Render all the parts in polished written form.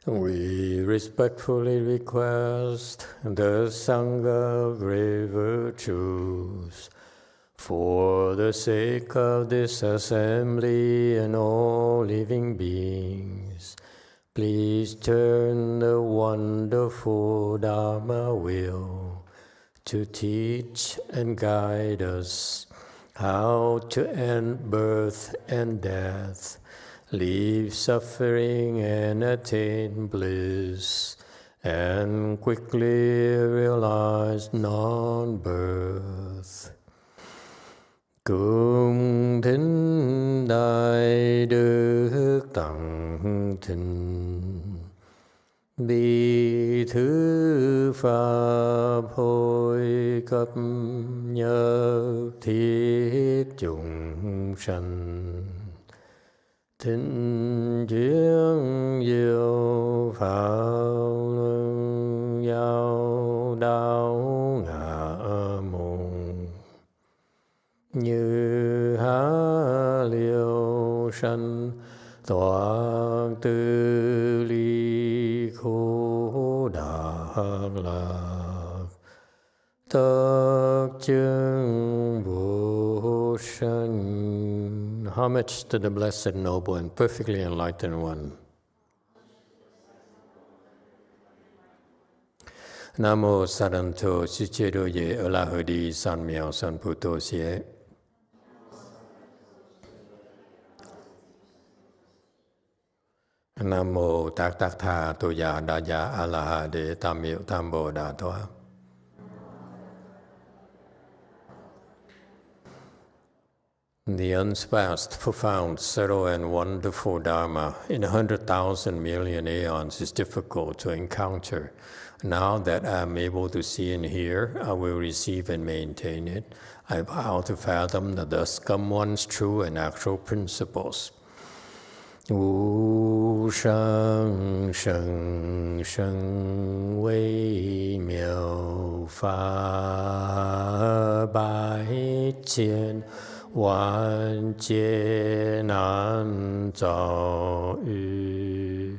We respectfully request the Sangha great virtues for the sake of this assembly and all living beings. Please turn the wonderful Dharma wheel to teach and guide us how to end birth and death, leave suffering and attain bliss, and quickly realize non-birth. Cung thính đại đức tặng thịnh, bi thứ pháp hội cấp nhất thiết chúng sanh. Thịnh chuyển diệu pháp luân giao đạo ngã môn, như há liêu sanh toát tư ly khổ đạc lạc, tất chứng vô sanh. Homage to the Blessed, Noble, and Perfectly Enlightened One. Nam mô Saranto Sichedo Ye Alahadi San Miao San Puto Sie. Nam mô Tát Tát Tha Tô Già Đa Già Alaha De Tam Miệu Tam Bồ Đà Thoa. The unsurpassed, profound, subtle, and wonderful Dharma in 100,000 million aeons is difficult to encounter. Now that I am able to see and hear, I will receive and maintain it. I vow to fathom the thus come one's true and actual principles. Wu sheng sheng sheng wei miao fa bai qian万劫难遭遇，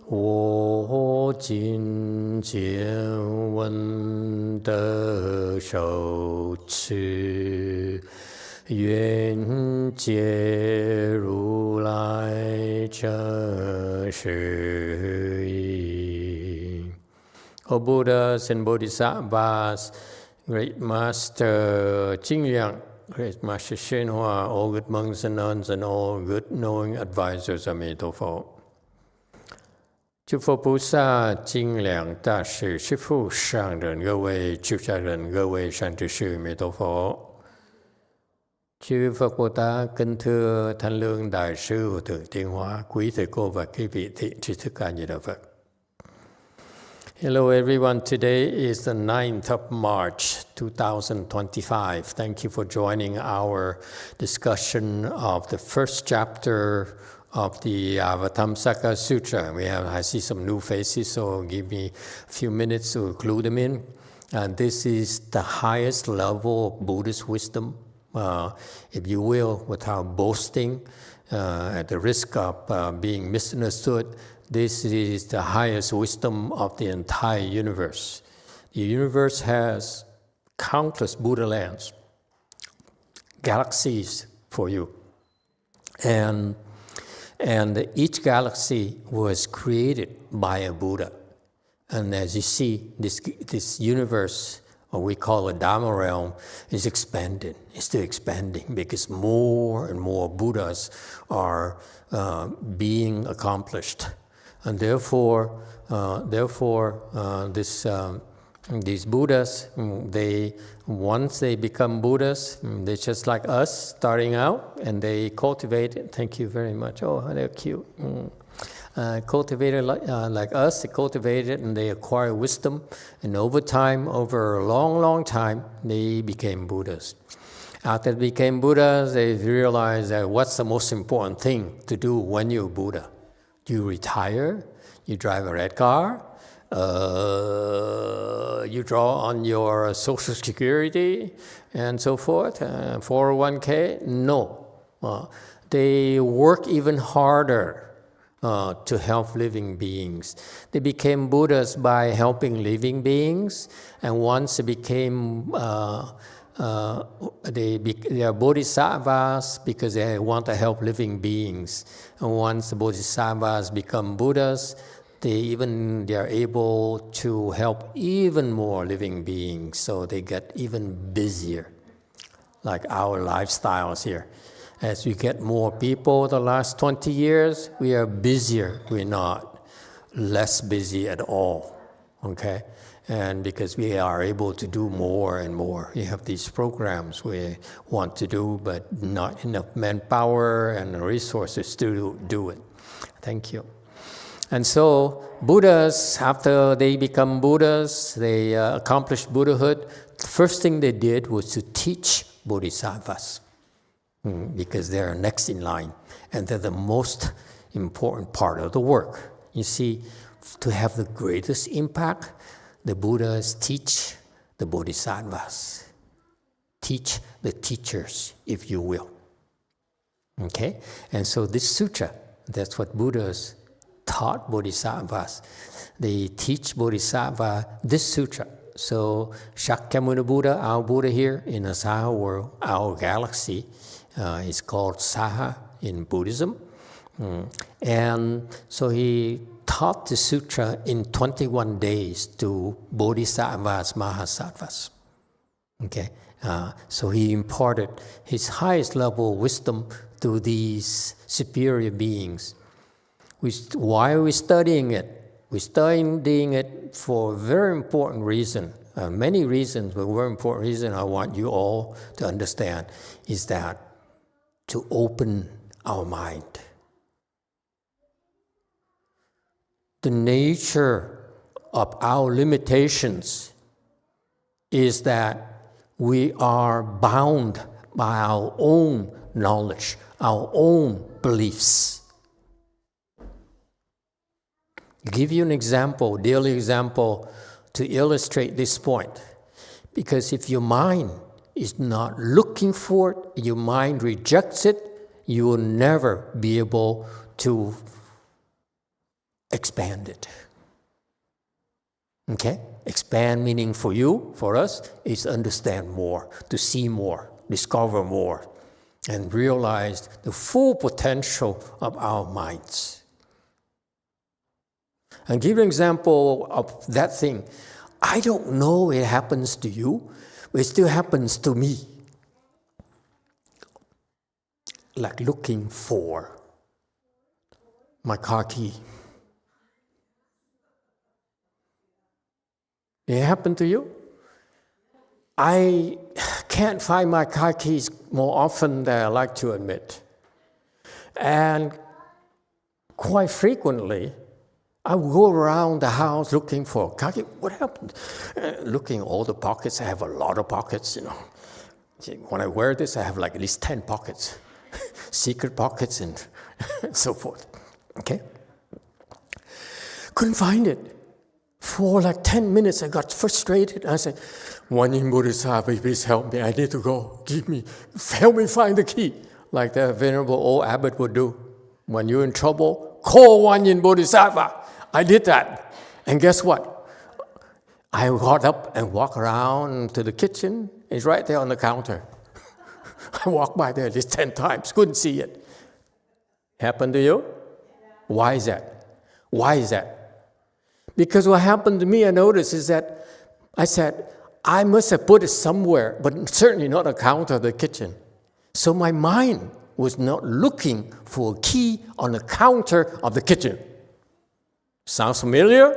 我今见闻得受持，愿解如来真实义。O Buddhas and Bodhisattvas, Great Master Jingyan, Great Master YongHua, all good monks and nuns, and all good knowing advisors of Emitofuo. 诸佛菩萨、精良大士、师父、上人、各位出家人、各位善知识、Emitofuo. Chư Phật Bồ Tát kính thưa Thanh Lương Đại sư của Thượng Tiên Hóa, quý thầy cô và quý vị thiện tri thức A Di Đà Phật. Hello everyone, today is the 9th of March 2025. Thank you for joining our discussion of the first chapter of the Avatamsaka Sutra. I see some new faces, so give me a few minutes to clue them in. And this is the highest level of Buddhist wisdom, if you will, without boasting, at the risk of being misunderstood. This is the highest wisdom of the entire universe. The universe has countless Buddha lands, galaxies for you. And each galaxy was created by a Buddha. And as you see, this universe, or we call it Dharma realm, is expanding. It's still expanding because more and more Buddhas are being accomplished. And therefore, these Buddhas, once they become Buddhas, they're just like us, starting out, and they cultivate it. Thank you very much. Oh, they're cute. Cultivated like us, they cultivate it, and they acquire wisdom. And over time, over a long, long time, they became Buddhas. After they became Buddhas, they realized that what's the most important thing to do when you're Buddha? You retire, you drive a red car, you draw on your Social Security and so forth, 401k. No. They work even harder to help living beings. They became Buddhas by helping living beings, and once they became they are bodhisattvas because they want to help living beings. And once the bodhisattvas become Buddhas, they are able to help even more living beings, so they get even busier, like our lifestyles here. As we get more people the last 20 years, we are busier. We're not less busy at all, okay? And because we are able to do more and more. We have these programs we want to do, but not enough manpower and resources to do it. Thank you. And so Buddhas, after they become Buddhas, they accomplish Buddhahood, the first thing they did was to teach bodhisattvas, because they're next in line, and they're the most important part of the work. You see, to have the greatest impact, the Buddhas teach the bodhisattvas, teach the teachers, if you will. Okay? And so this sutra, that's what Buddhas taught bodhisattvas. They teach bodhisattva this sutra. So Shakyamuni Buddha, our Buddha here in the Saha world, our galaxy, is called Saha in Buddhism. And so he taught the sutra in 21 days to bodhisattvas, mahasattvas. Okay? So he imparted his highest level of wisdom to these superior beings. Why are we studying it? We're studying it for a very important reason. Many reasons, but a very important reason I want you all to understand is that to open our mind. The nature of our limitations is that we are bound by our own knowledge, our own beliefs. I'll give you an example, daily example, to illustrate this point. Because if your mind is not looking for it, your mind rejects it, you will never be able to expand it. Okay? Expand meaning for you, for us, is understand more, to see more, discover more, and realize the full potential of our minds. And give an example of that thing. I don't know it happens to you, but it still happens to me. Like looking for my car key. It happened to you? I can't find my car keys more often than I like to admit. And quite frequently, I would go around the house looking for a car key. What happened? Looking all the pockets. I have a lot of pockets, you know. When I wear this, I have like at least 10 pockets. Secret pockets and so forth. Okay? Couldn't find it. For like 10 minutes, I got frustrated. I said, One in Bodhisattva, please help me. I need to go. Help me find the key. Like the venerable old abbot would do. When you're in trouble, call One in Bodhisattva. I did that. And guess what? I got up and walked around to the kitchen. It's right there on the counter. I walked by there at least 10 times. Couldn't see it. Happened to you? Why is that? Why is that? Because what happened to me, I noticed, is that I said, I must have put it somewhere, but certainly not on the counter of the kitchen. So my mind was not looking for a key on the counter of the kitchen. Sounds familiar?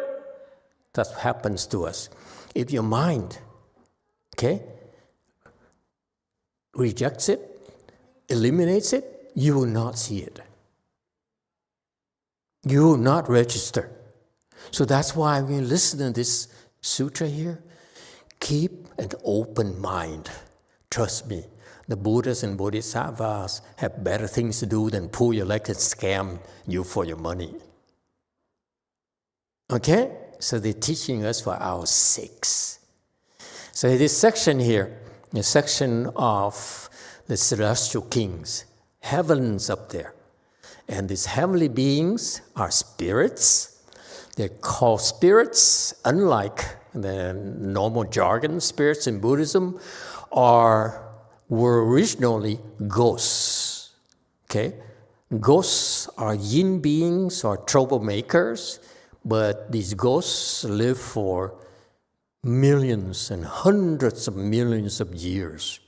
That's what happens to us. If your mind, okay, rejects it, eliminates it, you will not see it. You will not register. So that's why when you listen to this sutra here, keep an open mind. Trust me, the Buddhas and Bodhisattvas have better things to do than pull your leg and scam you for your money. Okay? So they're teaching us for our sakes. So this section here, the section of the celestial kings, heavens up there. And these heavenly beings are spirits. They're called spirits, unlike the normal jargon. Spirits in Buddhism were originally ghosts. Okay? Ghosts are yin beings or troublemakers, but these ghosts live for millions and hundreds of millions of years.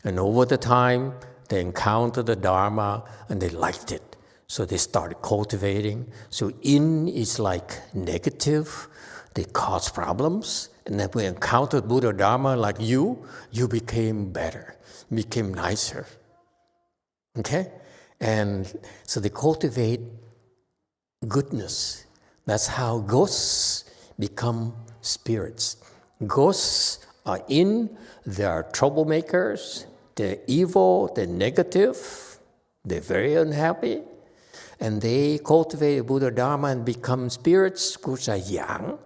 And over the time, they encountered the Dharma and they liked it. So they started cultivating. So yin is like negative. They cause problems. And then we encountered Buddha Dharma like you became better, became nicer. Okay? And so they cultivate goodness. That's how ghosts become spirits. Ghosts are they are troublemakers, they're evil, they're negative, they're very unhappy, and they cultivate Buddha Dharma and become spirits which are yang,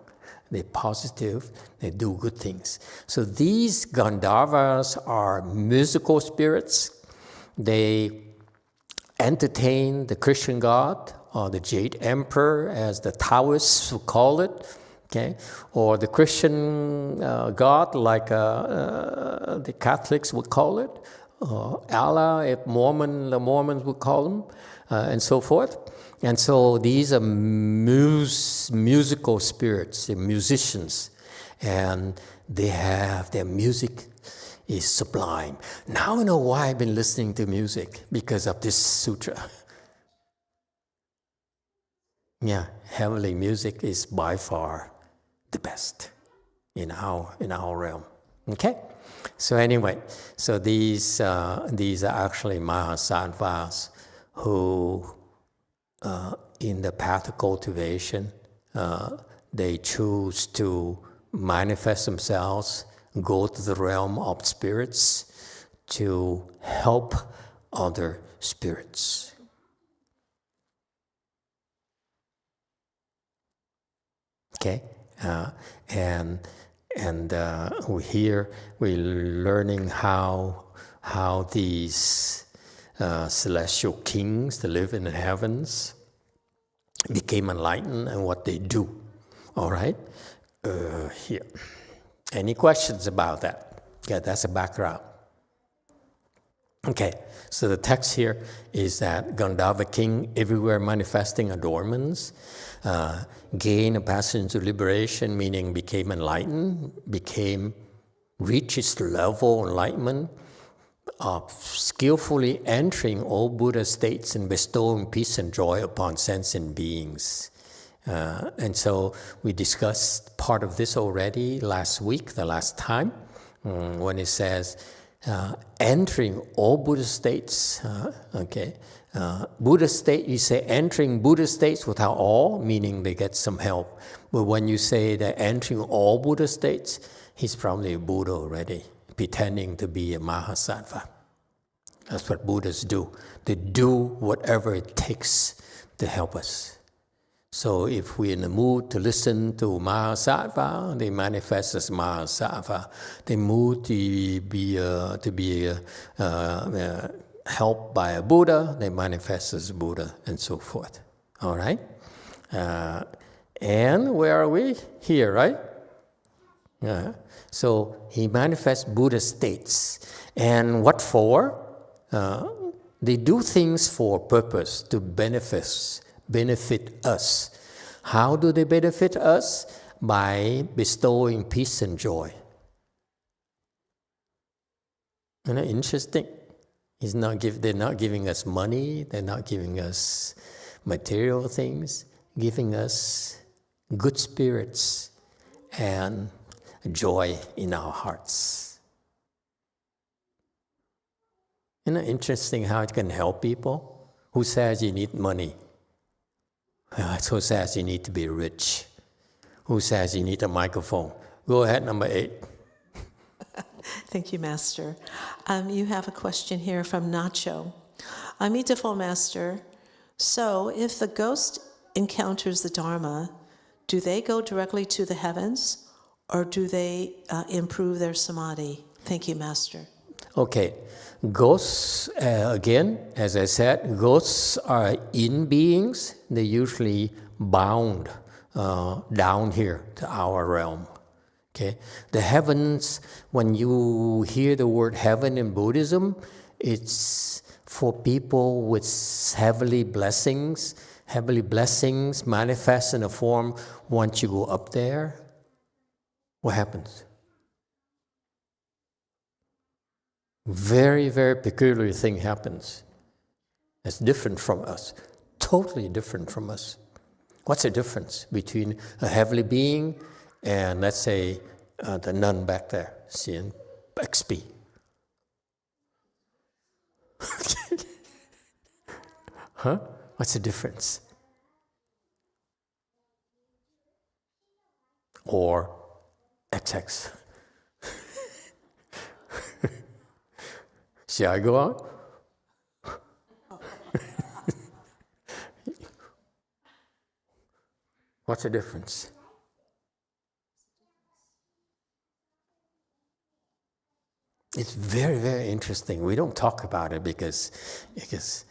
they're positive, they do good things. So these Gandharvas are musical spirits. They entertain the Christian God or the Jade Emperor, as the Taoists would call it. Okay, or the Christian God, like the Catholics would call it, Allah, if the Mormons would call him, and so forth. And so these are musical spirits, they're musicians, and their music is sublime. Now I know why I've been listening to music, because of this sutra. Yeah, heavenly music is by far the best in our realm. Okay, so anyway, so these are actually Mahasattvas who, in the path of cultivation, they choose to manifest themselves, go to the realm of spirits to help other spirits. Okay. And we're learning how these celestial kings that live in the heavens became enlightened and what they do. All right? Here. Any questions about that? Yeah, that's a background. Okay, so the text here is that Gandharva king, everywhere manifesting adornments, gained a passage into liberation, meaning became enlightened, reached its level of enlightenment, of skillfully entering all Buddha states and bestowing peace and joy upon sentient beings. And so we discussed part of this already last week, the last time, when it says, entering all Buddha states, Buddha state, you say entering Buddha states without all, meaning they get some help. But when you say that entering all Buddha states, he's probably a Buddha already, pretending to be a Mahasattva. That's what Buddhas do. They do whatever it takes to help us. So if we're in the mood to listen to Mahasattva, they manifest as Mahasattva. They mood to be helped by a Buddha, they manifest as Buddha, and so forth. All right? And where are we? Here, right? So he manifests Buddha states. And what for? They do things for purpose, to benefit us. How do they benefit us? By bestowing peace and joy. Isn't that interesting? They're not giving us money, they're not giving us material things, giving us good spirits and joy in our hearts. Isn't it interesting how it can help people? Who says you need money? Who says you need to be rich? Who says you need a microphone? Go ahead, number 8. Thank you, Master. You have a question here from Nacho. Emitofuo, Master. So, if the ghost encounters the Dharma, do they go directly to the heavens, or do they improve their samadhi? Thank you, Master. Okay, ghosts, again, as I said, ghosts are in beings. They're usually bound down here to our realm. Okay, the heavens, when you hear the word heaven in Buddhism, it's for people with heavenly blessings. Heavenly blessings manifest in a form once you go up there. What happens? Very, very peculiar thing happens. It's different from us, totally different from us. What's the difference between a heavenly being and, let's say, the nun back there, seeing XP? Huh? What's the difference? Or XX? Shall I go on? What's the difference? It's very, very interesting. We don't talk about it because it's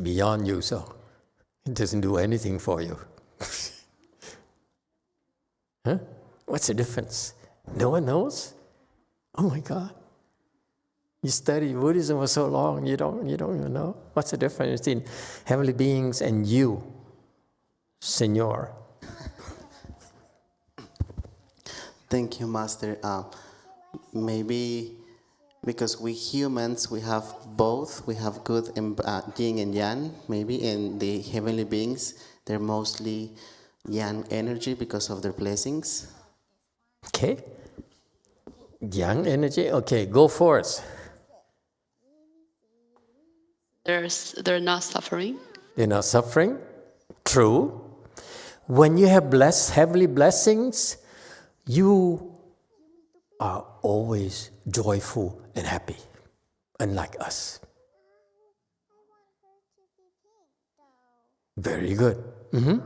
beyond you, so it doesn't do anything for you. Huh? What's the difference? No one knows? Oh my God. You study Buddhism for so long, you don't even know. What's the difference between heavenly beings and you, Senor? Thank you, Master. Maybe because we humans, we have both. We have good and yin and yang. Maybe in the heavenly beings, they're mostly yang energy because of their blessings. Okay. Yang energy? Okay, go for it. They're not suffering. They're not suffering. True. When you have heavenly blessings, you are always joyful and happy, unlike us. Very good. Mm-hmm.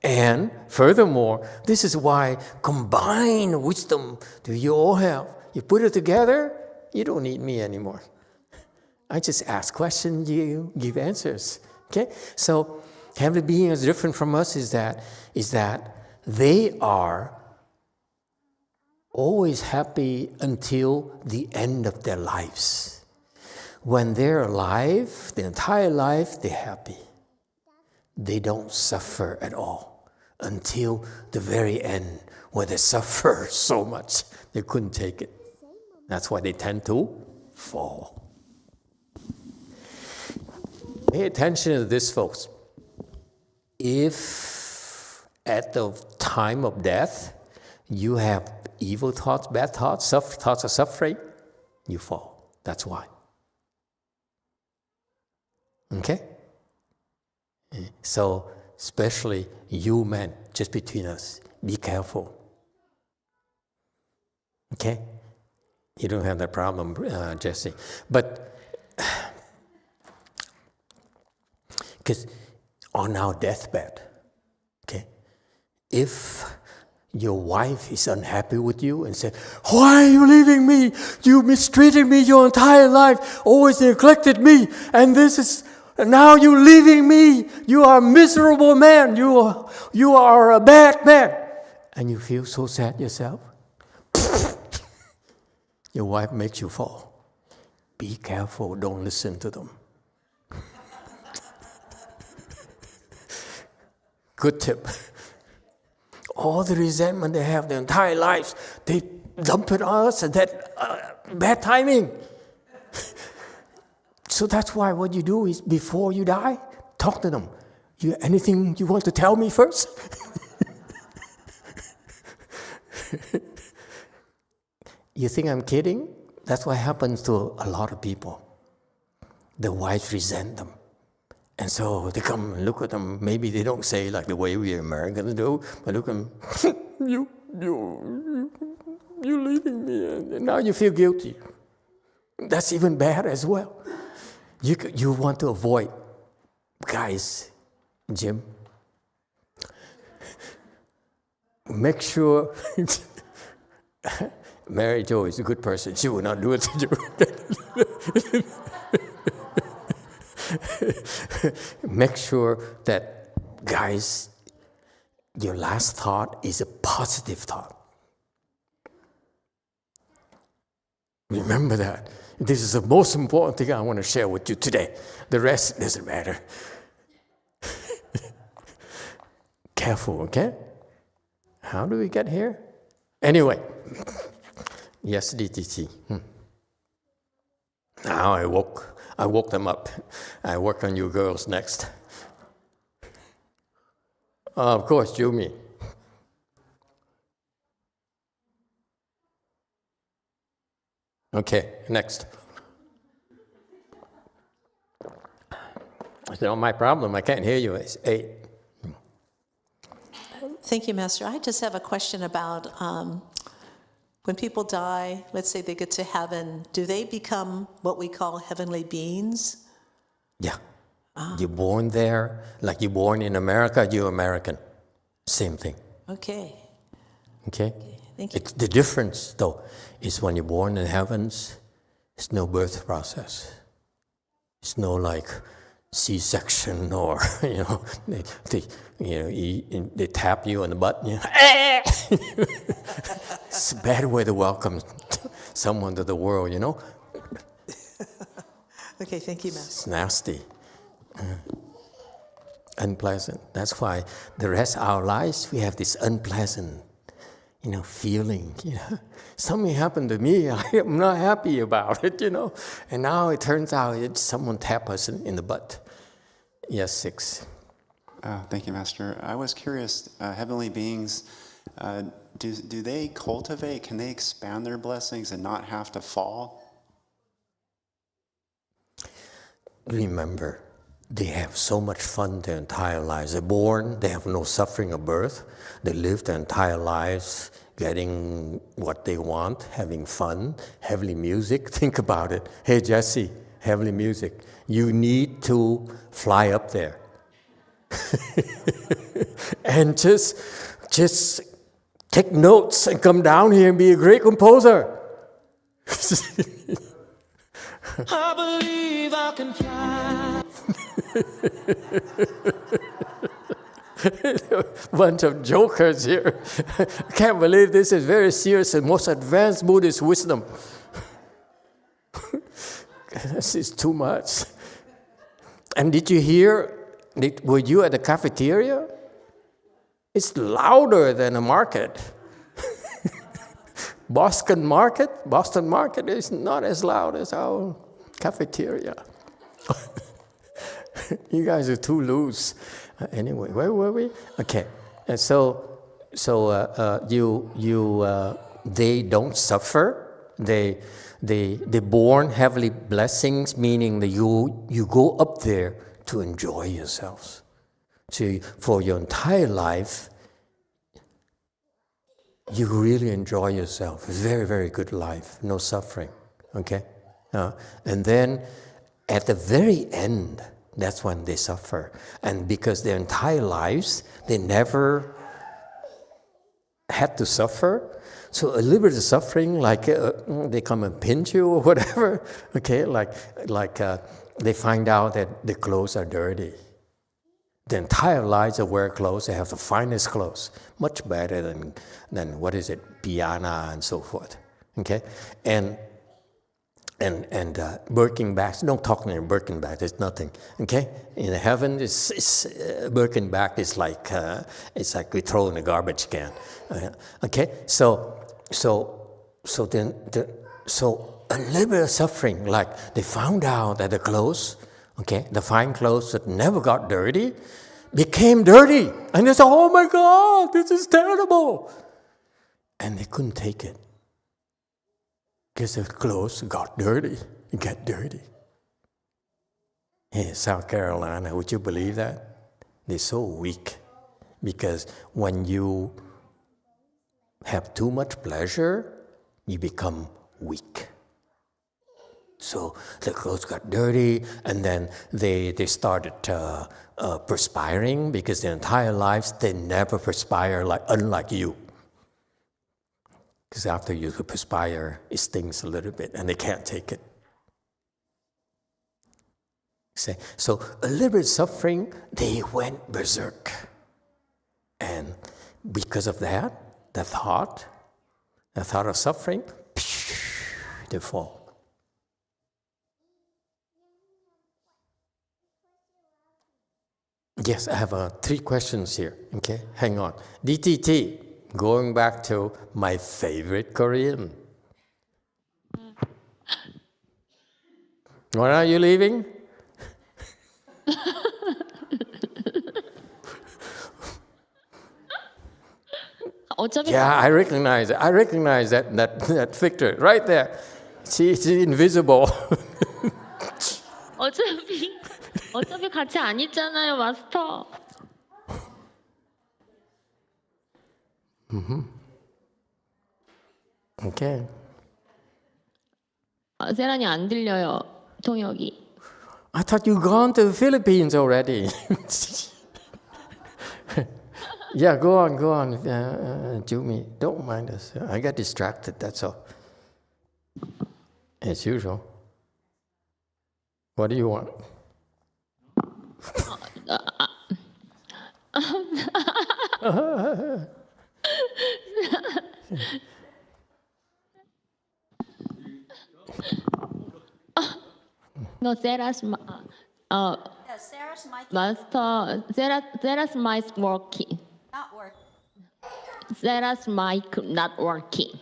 And furthermore, this is why combined wisdom do you all have. You put it together, you don't need me anymore. I just ask questions, you give answers. Okay? So heavenly being is different from us is that they are always happy until the end of their lives. When they're alive, the entire life, they're happy. They don't suffer at all until the very end, where they suffer so much they couldn't take it. That's why they tend to fall. Pay attention to this, folks. If at the time of death you have evil thoughts, bad thoughts, thoughts of suffering, you fall. That's why. Okay? So, especially you men, just between us, be careful. Okay? You don't have that problem, Jesse. But, because on our deathbed, okay, if your wife is unhappy with you and said, "Why are you leaving me? You mistreated me your entire life, always neglected me, and now you're leaving me. You are a miserable man. You are a bad man." And you feel so sad yourself. Your wife makes you fall. Be careful, don't listen to them. Good tip. All the resentment they have their entire lives, they dump it on us, and that bad timing. So that's why what you do is before you die, talk to them. Anything you want to tell me first? You think I'm kidding? That's what happens to a lot of people. The wives resent them. And so they come and look at them. Maybe they don't say like the way we Americans do, but look at them. You're leaving me, and now you feel guilty. That's even bad as well. You want to avoid, guys, Jim. Make sure Mary Jo is a good person. She will not do it to you. Make sure that, guys, your last thought is a positive thought. Remember that. This is the most important thing I want to share with you today. The rest doesn't matter. Careful, okay? How do we get here? Anyway, yes, DTT. Now I woke them up. I work on you girls next. Of course, Jumi. Okay, next. It's not my problem. I can't hear you. It's 8. Thank you, Master. I just have a question about when people die, let's say they get to heaven, do they become what we call heavenly beings? Yeah. You're born there, like you're born in America, you're American. Same thing. Okay. Okay? Thank you. The difference, though, is when you're born in heavens, it's no birth process. It's no like C-section or, they tap you on the butt. It's a bad way to welcome someone to the world, Okay, thank you, Master. It's nasty. Unpleasant. That's why the rest of our lives, we have this unpleasant, feeling, Something happened to me, I am not happy about it, And now it turns out it's someone tap us in the butt. Yes, 6. Thank you, Master. I was curious, heavenly beings, do they cultivate, can they expand their blessings and not have to fall? Remember, they have so much fun their entire lives. They're born, they have no suffering of birth. They live their entire lives getting what they want, having fun, heavenly music. Think about it. Hey, Jesse, heavenly music. You need to fly up there. And just take notes and come down here and be a great composer. I believe I can fly. Bunch of jokers here. I can't believe this is very serious and most advanced Buddhist wisdom. This is too much. And did you hear, were you at the cafeteria? It's louder than a market. Boston Market is not as loud as our cafeteria. You guys are too loose. Anyway, where were we? Okay, and so they don't suffer. They born heavenly blessings, meaning that you go up there to enjoy yourselves. So for your entire life, you really enjoy yourself. Very, very good life, no suffering. Okay, and then at the very end, that's when they suffer. And because their entire lives, they never had to suffer. So a little bit of suffering, like they come and pinch you or whatever, okay, like they find out that the clothes are dirty. The entire lives of wear clothes, they have the finest clothes, much better than what is it, Piana and so forth, okay? And Birkin bags, don't talk to me Birkin bags, it's nothing, okay? In heaven, it's Birkin bag is like, it's like we throw in a garbage can, okay? So a little bit of suffering, like they found out that the clothes, okay, the fine clothes that never got dirty, became dirty. And they said, oh my God, this is terrible. And they couldn't take it. Because the clothes got dirty. It got dirty. In South Carolina, would you believe that? They're so weak. Because when you have too much pleasure, you become weak. So the clothes got dirty, and then they started perspiring, because their entire lives they never perspire unlike you. Because after you perspire, it stings a little bit and they can't take it. See? So a little bit of suffering, they went berserk. And because of that, the thought of suffering, they fall. Yes, I have 3 questions here. Okay, hang on. DTT, going back to my favorite Korean. When are you leaving? Yeah, I recognize it. I recognize that Victor right there. She's invisible. 어차피 같이 안 있잖아요, 마스터. Okay. 세란이 안 들려요, 통역이. I thought you gone to the Philippines already. Yeah, go on, Jumi. Don't mind us. I got distracted, that's all. As usual. What do you want? No, Sarah's master. Sarah's mic working. Not working. Sarah's mic not working.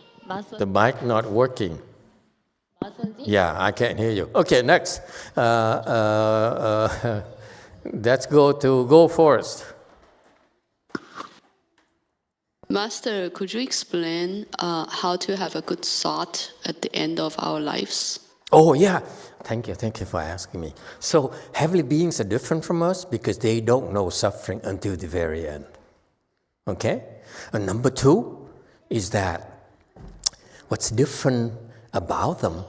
The mic not working. Yeah, I can't hear you. Okay, next. Let's go Forest. Master, could you explain how to have a good thought at the end of our lives? Oh, yeah. Thank you for asking me. So, heavenly beings are different from us because they don't know suffering until the very end. Okay? And number 2 is that what's different about them,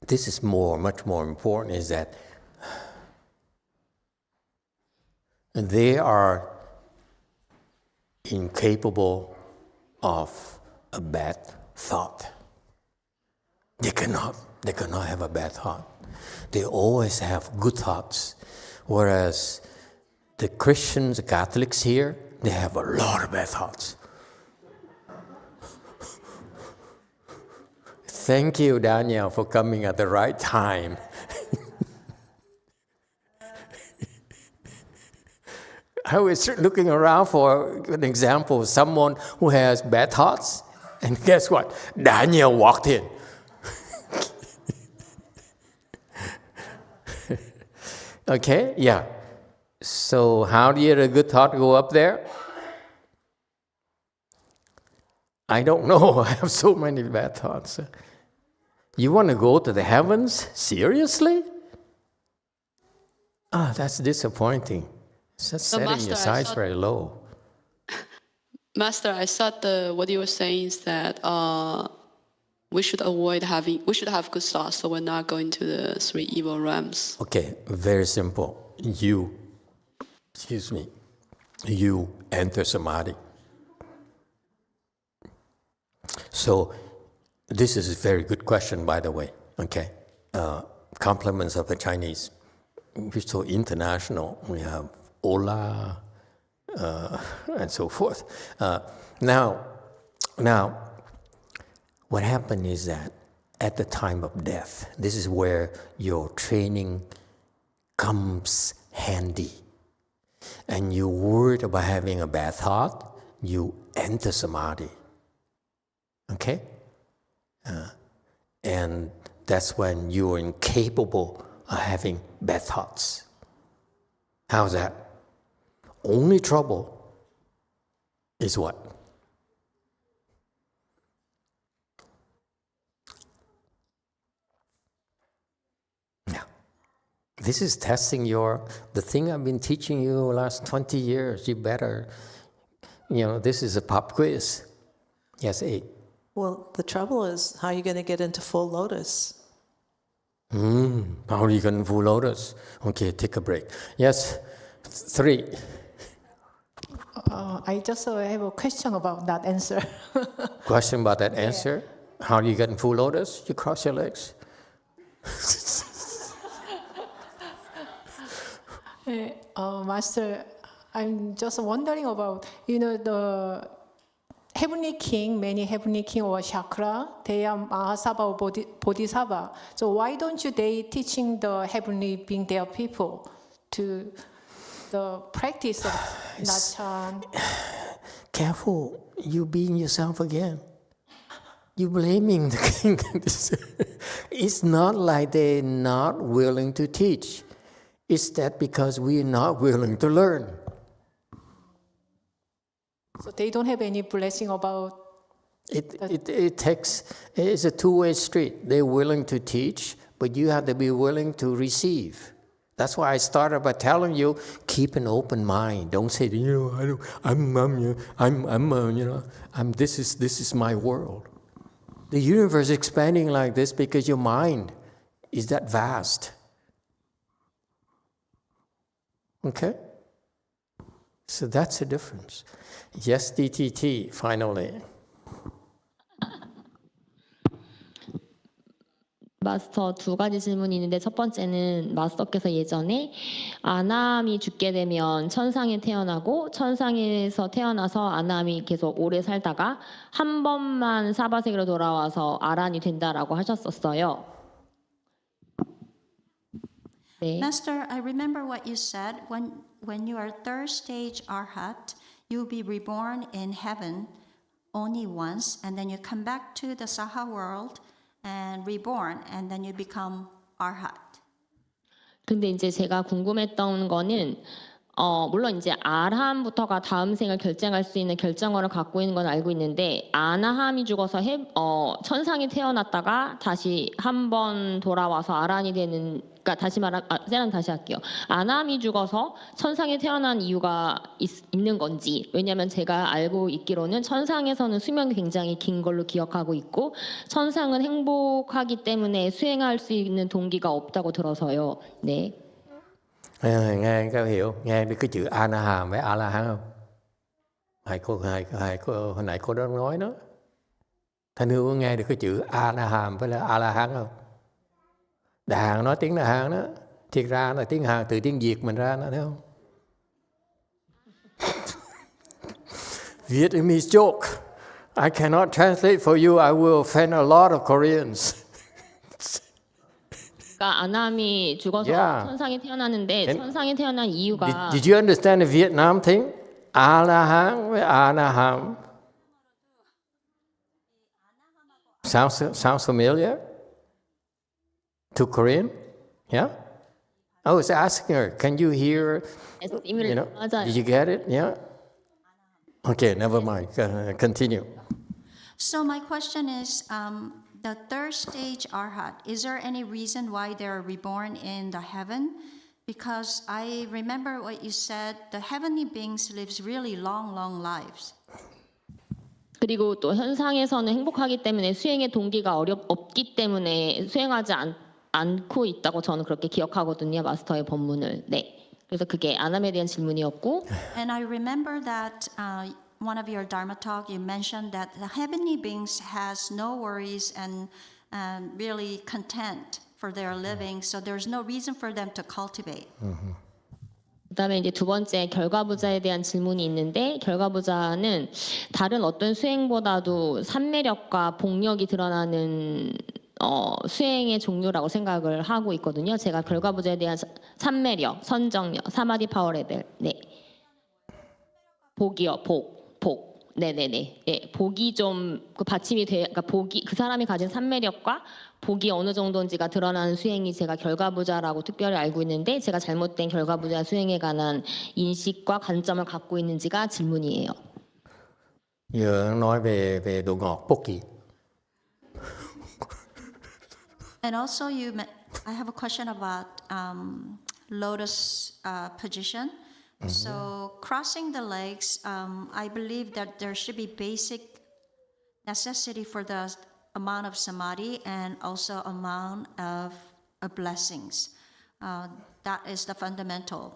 this is much more important, is that they are incapable of a bad thought. They cannot have a bad thought. They always have good thoughts. Whereas the Christians, the Catholics here, they have a lot of bad thoughts. Thank you, Daniel, for coming at the right time. I was looking around for an example of someone who has bad thoughts, and guess what? Daniel walked in. Okay, yeah. So how did a good thought go up there? I don't know. I have so many bad thoughts. You want to go to the heavens? Seriously? Ah, that's disappointing. It's just setting Master, your sights very low. Master, I thought what you were saying is that we should have good thoughts, so we're not going to the 3 evil realms. Okay, very simple. You enter samadhi. So, this is a very good question, by the way. Okay, compliments of the Chinese. We're so international. We have hola, and so forth. Now, what happened is that at the time of death, this is where your training comes handy. And you're worried about having a bad thought, you enter samadhi. Okay? And that's when you're incapable of having bad thoughts. How's that? Only trouble is what? Yeah. This is testing the thing I've been teaching you the last 20 years. You better, this is a pop quiz. Yes, 8. Well, the trouble is, how are you going to get into full lotus? How are you going to full lotus? Okay, take a break. Yes, 3. I just have a question about that answer. Question about that answer? How do you get in full lotus? You cross your legs. Master, I'm just wondering about, the heavenly king, many heavenly king or chakra, they are Mahasabha or Bodhisattva. So why don't they teaching the heavenly being their people to the practice of Nachan? Careful, you being yourself again. You blaming the king. It's not like they're not willing to teach. It's that because we're not willing to learn. So they don't have any blessing about It's a two-way street. They're willing to teach, but you have to be willing to receive. That's why I started by telling you, keep an open mind. Don't say, this is my world. The universe is expanding like this because your mind is that vast. Okay? So that's the difference. Yes, DTT, finally. 마스터 두 가지 질문이 있는데 첫 번째는 마스터께서 예전에 아나함이 죽게 되면 천상에 태어나고 천상에서 태어나서 아나함이 계속 오래 살다가 한 번만 사바세계로 돌아와서 아란이 된다라고 하셨었어요. 네. Master, I remember what you said. When you are third stage arhat, you'll be reborn in heaven only once, and then you come back to the Saha world and reborn, and then you become arhat. 근데 이제 제가 궁금했던 거는 물론 이제 아라함부터가 다음 생을 결정할 수 있는 결정권을 갖고 있는 건 알고 있는데 아나함이 죽어서 천상에 태어났다가 다시 한 번 돌아와서 아란이 되는 그러니까 다시 할게요. 아나함이 죽어서 천상에 태어난 이유가 있는 건지 왜냐하면 제가 알고 있기로는 천상에서는 수명이 굉장히 긴 걸로 기억하고 있고 천상은 행복하기 때문에 수행할 수 있는 동기가 없다고 들어서요. 네. Nghe có hiểu, nghe được cái chữ Anaham với A-la-hán không? Hồi nãy cô đã nói đó. Thanh Hương có nghe được cái chữ Anaham với A-la-hán không? Đại Hàn nói tiếng Đại Hàn đó. Thiệt ra là tiếng Hàn từ tiếng Việt mình ra đó, thấy không? Vietnamese joke. I cannot translate for you. I will offend a lot of Koreans. 그러니까 아나함이 죽어서 천상에 태어났는데 천상에 태어난 이유가 Did you understand the Vietnam thing? A-la-hán với Anaham. Sounds familiar? To Korean? Yeah? I was asking her, can you hear? Did you get it? Yeah? Okay, never mind. Continue. So my question is, the third stage arhat, is there any reason why they're reborn in the heaven? Because I remember what you said, the heavenly beings lives really long lives. 그리고 또 현상에서는 행복하기 때문에 수행의 동기가 없기 때문에 수행하지 않고 있다고 저는 그렇게 기억하거든요. 마스터의 법문을. 네. 그래서 그게 아남에 대한 질문이었고. And I remember that one of your Dharma talk, you mentioned that the heavenly beings has no worries and really content for their living, so there's no reason for them to cultivate. 그다음에 이제 두 번째 결과부자에 대한 질문이 있는데 결과부자는 다른 어떤 수행보다도 삼매력과 복력이 드러나는 수행의 종류라고 생각을 하고 있거든요. 제가 결과부자에 대한 삼매력, 선정력, 사마디 파워 레벨, 네, 복이요, 복. 네네네. 예, 복이 좀 그 받침이 그러니까 복이 그 사람이 가진 삼매력과 복이 어느 정도인지가 드러나는 수행이 제가 결과부자라고 특별히 알고 있는데 제가 잘못된 결과부자 수행에 관한 인식과 관점을 갖고 있는지가 질문이에요. Giờ nói về độ ngọt 복이. And also, I have a question about lotus position. Mm-hmm. So crossing the legs, I believe that there should be basic necessity for the amount of samadhi and also amount of blessings. That is the fundamental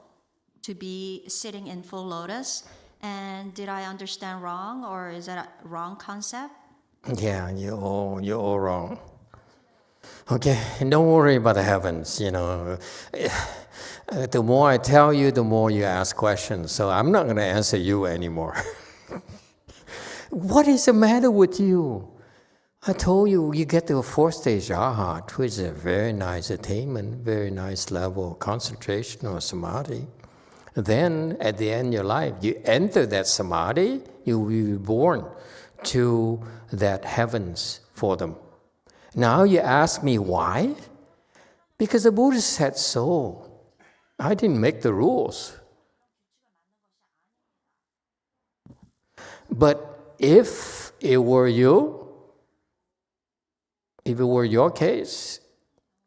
to be sitting in full lotus. And did I understand wrong, or is that a wrong concept? Yeah, you're all wrong. Okay, and don't worry about the heavens, The more I tell you, the more you ask questions. So I'm not going to answer you anymore. What is the matter with you? I told you, you get to a fourth stage arhat, which is a very nice attainment, very nice level of concentration or samadhi. Then, at the end of your life, you enter that samadhi, you will be born to that heavens for them. Now you ask me why? Because the Buddha said so. I didn't make the rules. But if it were you, if it were your case,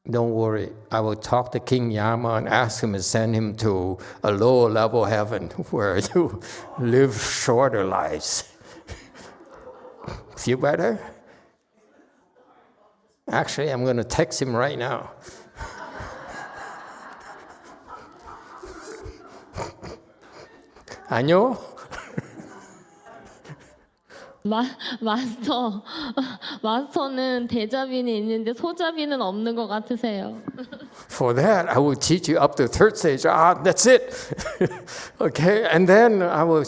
don't worry. I will talk to King Yama and ask him to send him to a lower level heaven where you live shorter lives. Feel better? Actually, I'm going to text him right now. 아니요? 마스터는 대자비는 있는데 소자비는 없는 것 같으세요. For that, I will teach you up to third stage. That's it. Okay, and then I will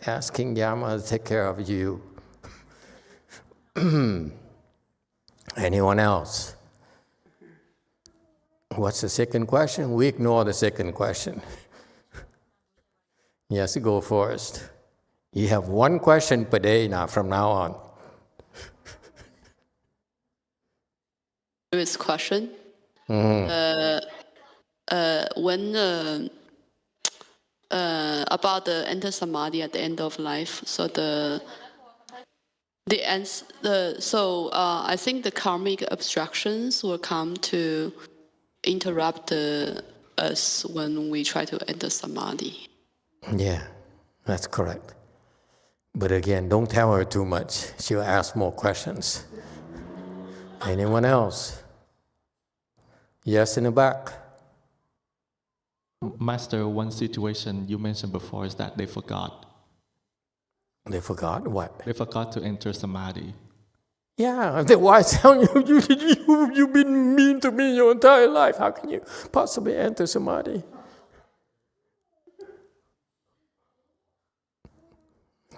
ask King Yama to take care of you. Anyone else? What's the second question? We ignore the second question. Yes, go first. You have one question per day now, from now on. Previous question. When about the enter samadhi at the end of life, so I think the karmic obstructions will come to interrupt us when we try to enter samadhi. Yeah, that's correct. But again, don't tell her too much. She'll ask more questions. Anyone else? Yes, in the back. Master, one situation you mentioned before is that they forgot. They forgot what? They forgot to enter samadhi. Yeah, then why tell you, you've been mean to me your entire life. How can you possibly enter samadhi?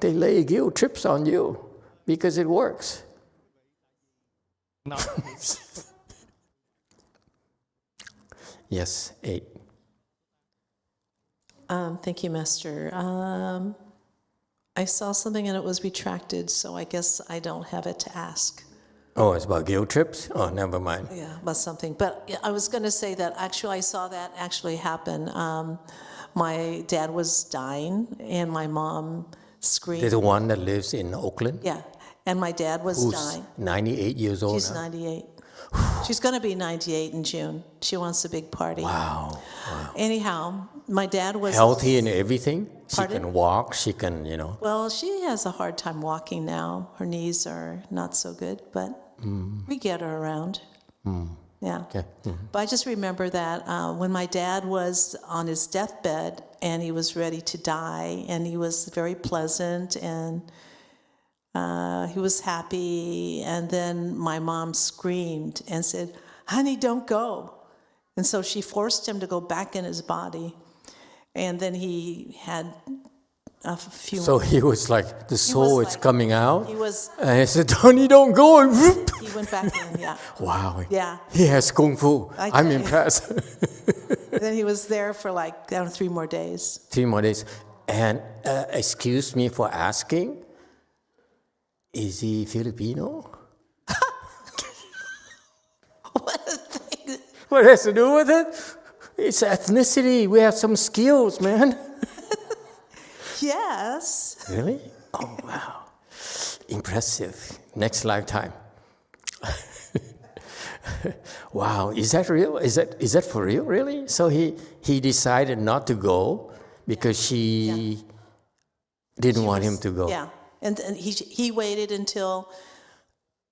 They lay guilt trips on you because it works. No. Yes, 8. Thank you, Master. I saw something and it was retracted, so I guess I don't have it to ask. Oh, it's about guilt trips? Oh, never mind. Yeah, about something. But I was going to say that actually I saw that actually happen. My dad was dying and my mom screamed. The one that lives in Oakland? Yeah, and my dad was dying. 98 years old She's now? 98. She's going to be 98 in June. She wants a big party. Wow. Anyhow, my dad was... Healthy and everything? Pardon? She can walk, she can, Well, she has a hard time walking now. Her knees are not so good, but we get her around. Yeah. Okay. But I just remember that when my dad was on his deathbed and he was ready to die, and he was very pleasant and he was happy, and then my mom screamed and said, "Honey, don't go." And so she forced him to go back in his body, and then he had a few... So he was like, the soul is coming out? He was... And he said, "Honey, don't go." And whoop. He went back in, yeah. Wow. Yeah. He has kung fu. I I'm tell you. impressed. And then he was there for like 3 more days. 3 more days. And excuse me for asking, is he Filipino? What has to do with it? It's ethnicity. We have some skills, man. Yes. Really? Oh, wow. Impressive. Next lifetime. Wow. Is that real? Is that for real, really? So he decided not to go because she didn't want him to go. Yeah. And he waited until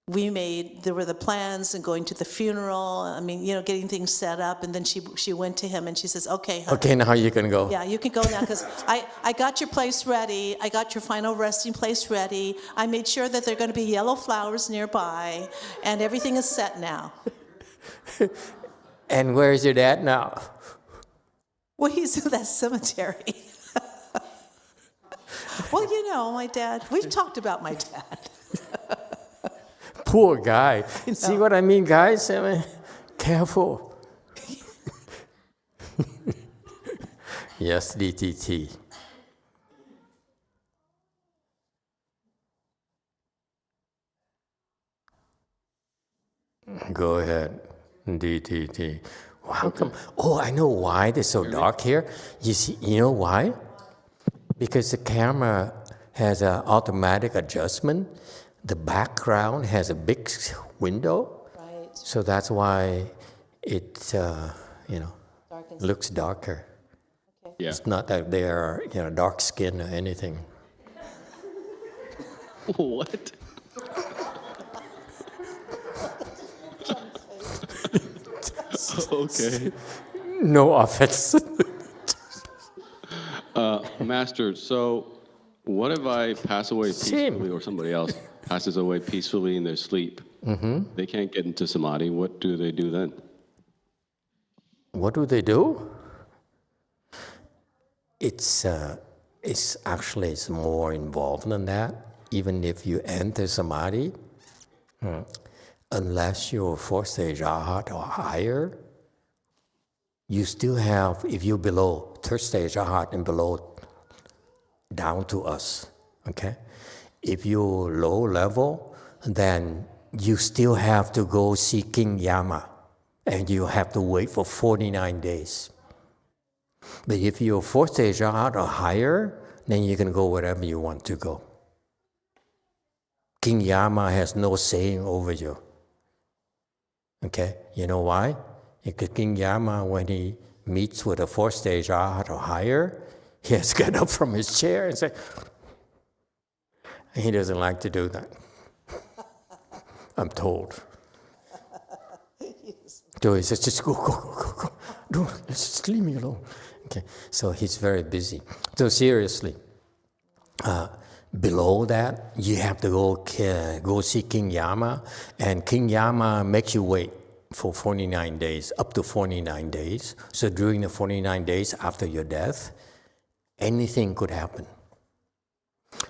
there were the plans and going to the funeral, I mean, you know, getting things set up, and then she went to him and she says, okay, honey. Okay, now you can go. Yeah, you can go now, because I got your place ready. I got your final resting place ready. I made sure that there are going to be yellow flowers nearby, and everything is set now. And where is your dad now? Well, he's in that cemetery. Well, you know, my dad, we've talked about my dad. Poor guy. See what I mean, guys? I mean, careful. Yes, DTT. Go ahead, DTT. How come? Oh, I know why it's so dark here. You see, you know why? Because the camera has an automatic adjustment. The background has a big window, Right. so that's why it, looks darker. Okay. Yeah. It's not that they are, dark skin or anything. What? Okay. No offense. Master, so what if I pass away peacefully or somebody else passes away peacefully in their sleep? Mm-hmm. They can't get into samadhi. What do they do then? What do they do? It's actually more involved than that. Even if you enter samadhi, unless you're fourth stage arhat or higher, you still have, if you're below third stage arhat and below, down to us, okay? If you're low level, then you still have to go seeking yama, and you have to wait for 49 days. But if you're fourth stage arhat or higher, then you can go wherever you want to go. King Yama has no saying over you. Okay, you know why? Because King Yama, when he meets with a fourth stage arhat or higher, he has to get up from his chair and say, he doesn't like to do that. I'm told. So he says, just go. No, just leave me alone. Okay, so he's very busy. So seriously, below that, you have to go see King Yama, and King Yama makes you wait for 49 days, up to 49 days. So during the 49 days after your death, anything could happen.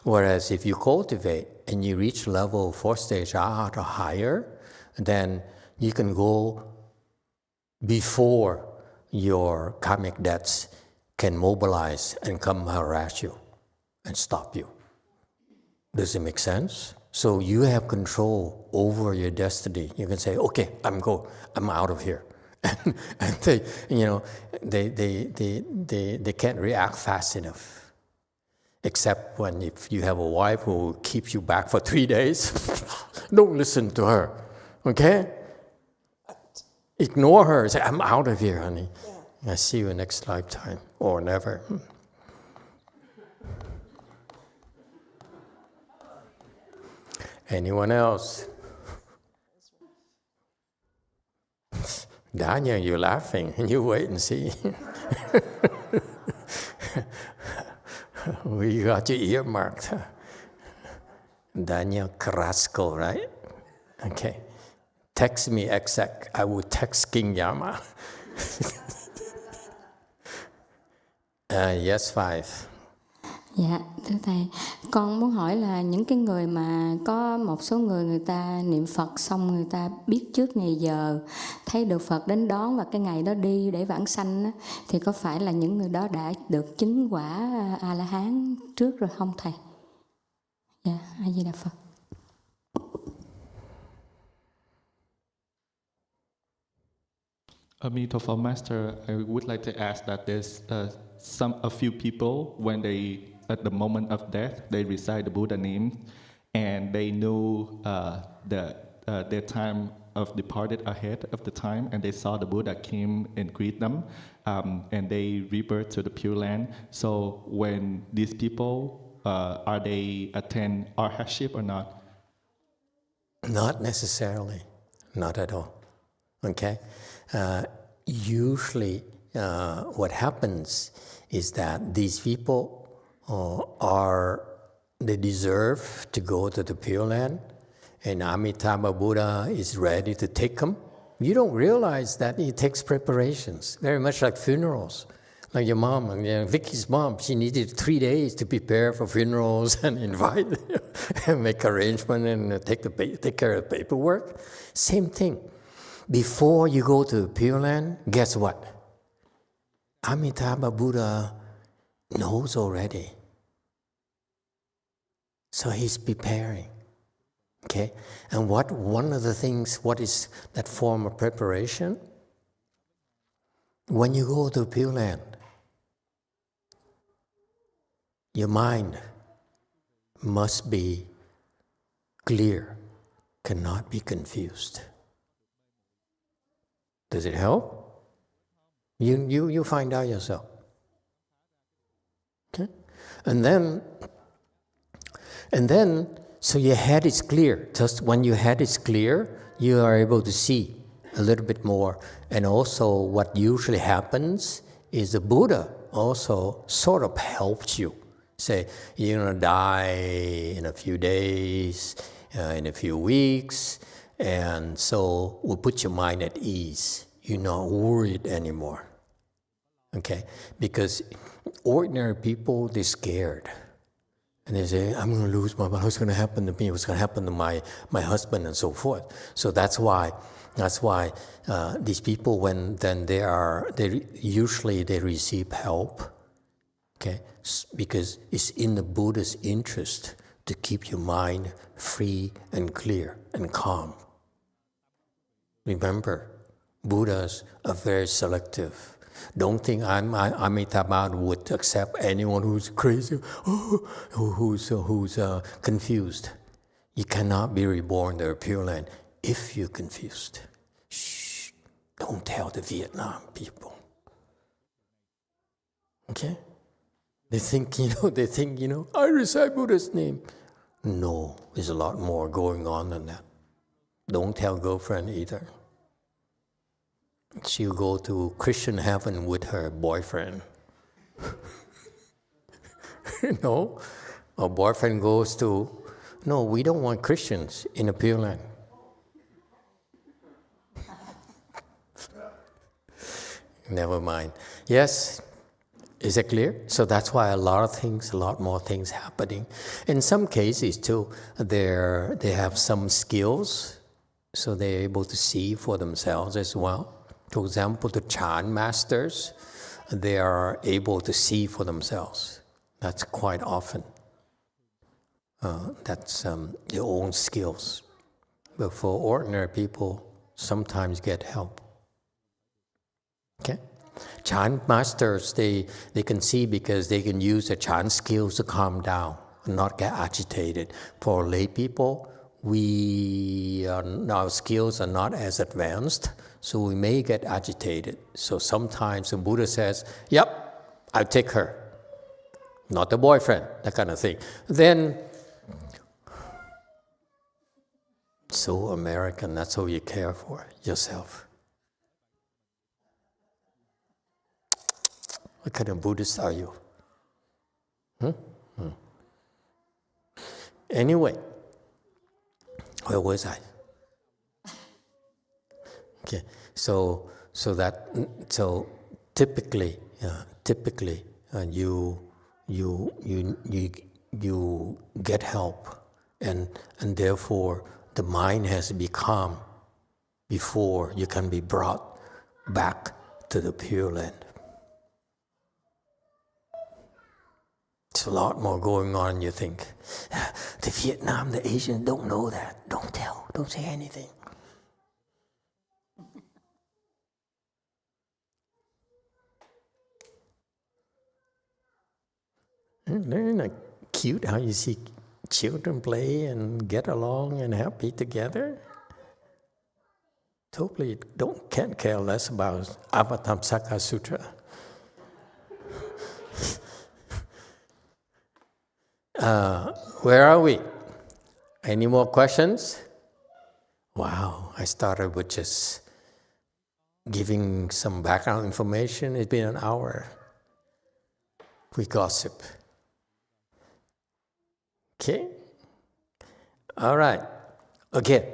Whereas if you cultivate and you reach level 4th stage arhat or higher, then you can go before your karmic debts can mobilize and come harass you and stop you. Does it make sense? So you have control over your destiny. You can say, okay, I'm out of here. And they can't react fast enough. Except when if you have a wife who keeps you back for 3 days, don't listen to her, okay? Ignore her. Say, I'm out of here, honey. Yeah. I see you next lifetime, or never. Anyone else? Daniel, you're laughing. You wait and see. We got you earmarked. Daniel Carrasco, right? Okay. Text me exact. I will text King Yama. Yes, 5. Dạ, thưa Thầy, con muốn hỏi là những cái người mà có một số người ta niệm Phật xong người ta biết trước ngày giờ, thấy được Phật đến đón và cái ngày đó đi để vãng sanh á, thì có phải là những người đó đã được chứng quả A-la-hán trước rồi không Thầy? Dạ, A-di-đà Phật. Emitofuo Master, I would like to ask that there's a few people, when they, at the moment of death, they recite the Buddha name, and they know their time of departed ahead of the time, and they saw the Buddha came and greet them, and they rebirth to the Pure Land. So when these people, are they attend arhatship or not? Not necessarily, not at all. Okay? Usually, what happens is that these people they deserve to go to the Pure Land, and Amitabha Buddha is ready to take them. You don't realize that it takes preparations, very much like funerals. Like your mom, Vicky's mom, she needed 3 days to prepare for funerals and invite and make arrangements and take care of paperwork. Same thing. Before you go to Pure Land, guess what? Amitabha Buddha knows already. So he's preparing. Okay? And one of the things, what is that form of preparation? When you go to Pure Land, your mind must be clear, cannot be confused. Does it help? You find out yourself. Okay? And then, so your head is clear. Just when your head is clear, you are able to see a little bit more. And also what usually happens is the Buddha also sort of helps you. Say, you're going to die in a few days, in a few weeks, and so we'll put your mind at ease. You're not worried anymore. Okay? Because ordinary people, they're scared. And they say, I'm going to lose my mind. What's going to happen to me? What's going to happen to my husband and so forth? So that's why these people, when then they usually receive help. Okay? Because it's in the Buddha's interest to keep your mind free and clear and calm. Remember, Buddhas are very selective. Don't think Amitabha would accept anyone who's crazy, who's confused. You cannot be reborn in the Pure Land if you're confused. Shh, don't tell the Vietnam people. Okay? They think, I recite Buddha's name. No, there's a lot more going on than that. Don't tell girlfriend either. She'll go to Christian heaven with her boyfriend. No, her boyfriend goes to, no, we don't want Christians in the Pure Land. Never mind. Yes. Is it clear? So that's why a lot more things happening. In some cases too, they have some skills, so they're able to see for themselves as well. For example, the Chan masters, they are able to see for themselves. That's quite often. That's their own skills. But for ordinary people, sometimes get help. Okay? Chan masters, they can see because they can use the Chan skills to calm down and not get agitated. For lay people, our skills are not as advanced, so we may get agitated. So sometimes the Buddha says, yep, I'll take her. Not the boyfriend, that kind of thing. Then, so American, that's all you care for, yourself. What kind of Buddhist are you? Anyway, where was I? Okay, so typically, you get help, and therefore the mind has to be calm before you can be brought back to the Pure Land. There's a lot more going on, you think. The Vietnam, the Asians don't know that. Don't tell. Don't say anything. Isn't it cute how you see children play and get along and happy together? Totally can't care less about Avatamsaka Sutra. Where are we? Any more questions? Wow, I started with just giving some background information. It's been an hour. We gossip. Okay? All right. Okay.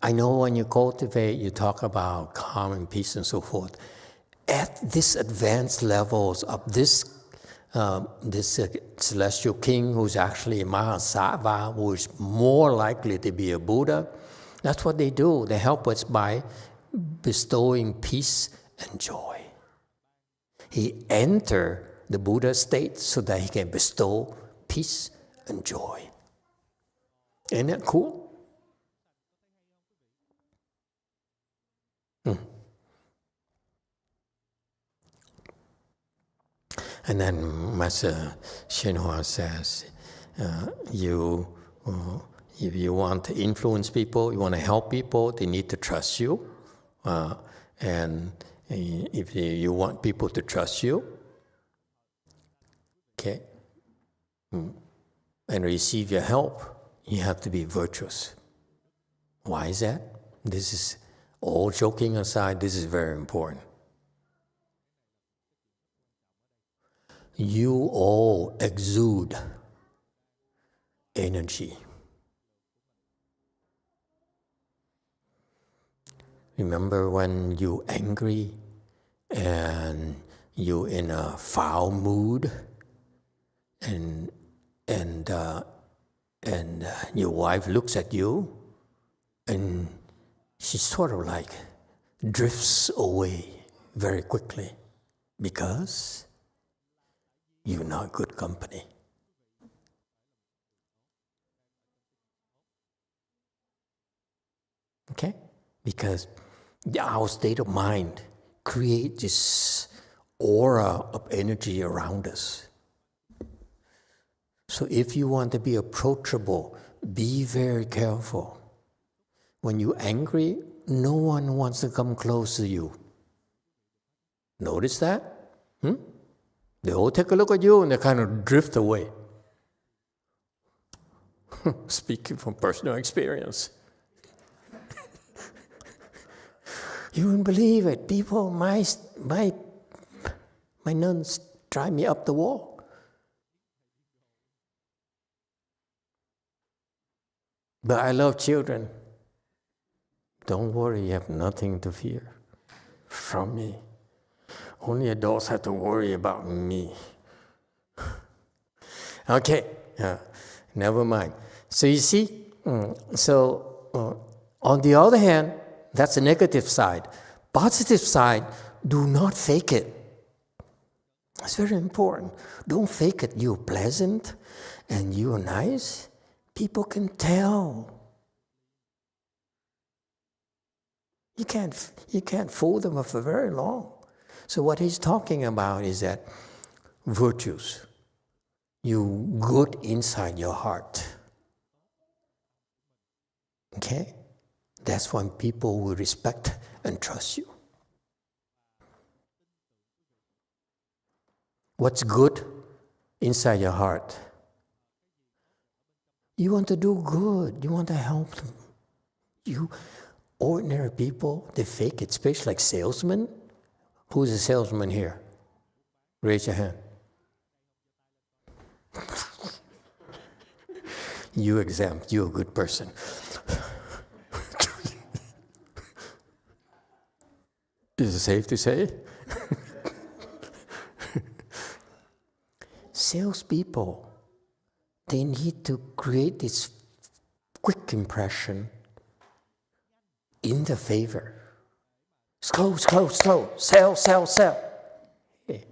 I know when you cultivate, you talk about calm and peace and so forth. At this advanced levels of this celestial king, who's actually a Mahasattva, who is more likely to be a Buddha, that's what they do. They help us by bestowing peace and joy. He enters the Buddha state so that he can bestow peace and joy. Isn't that cool? And then Master YongHua says, if you want to influence people, you want to help people, they need to trust you. And if you want people to trust you, okay, and receive your help, you have to be virtuous. Why is that? This is, all joking aside, this is very important. You all exude energy. Remember when you're angry and you're in a foul mood and your wife looks at you and she sort of like drifts away very quickly because you're not good company. Okay? Because our state of mind creates this aura of energy around us. So if you want to be approachable, be very careful. When you're angry, no one wants to come close to you. Notice that? They all take a look at you and they kind of drift away. Speaking from personal experience. You wouldn't believe it. People, my nuns drive me up the wall. But I love children. Don't worry, you have nothing to fear from me. Only adults have to worry about me. Okay, never mind. So you see, on the other hand, that's the negative side. Positive side, do not fake it. It's very important. Don't fake it. You're pleasant and you're nice. People can tell. You can't fool them for very long. So what he's talking about is that virtues. You good inside your heart. Okay? That's when people will respect and trust you. What's good inside your heart? You want to do good. You want to help them. You ordinary people, they fake it, especially like salesmen. Who's a salesman here? Raise your hand. You exempt. You're a good person. Is it safe to say? Salespeople, they need to create this quick impression in the favor. Slow, sell. Hey.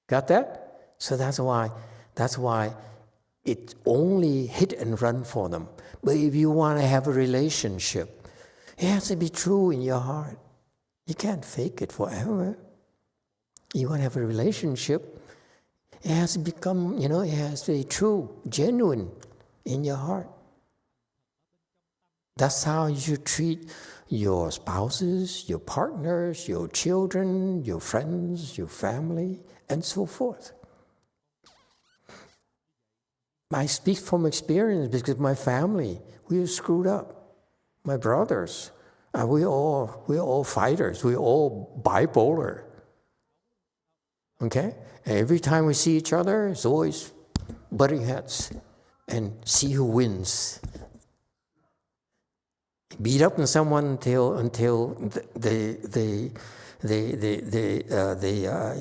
Got that? So that's why it's only hit and run for them. But if you want to have a relationship, it has to be true in your heart. You can't fake it forever. You want to have a relationship, it has to become, it has to be true, genuine in your heart. That's how you should treat your spouses, your partners, your children, your friends, your family, and so forth. I speak from experience because my family, we were screwed up. My brothers, we're all fighters. We're all bipolar. Okay? And every time we see each other, it's always butting heads and see who wins. Beat up on someone until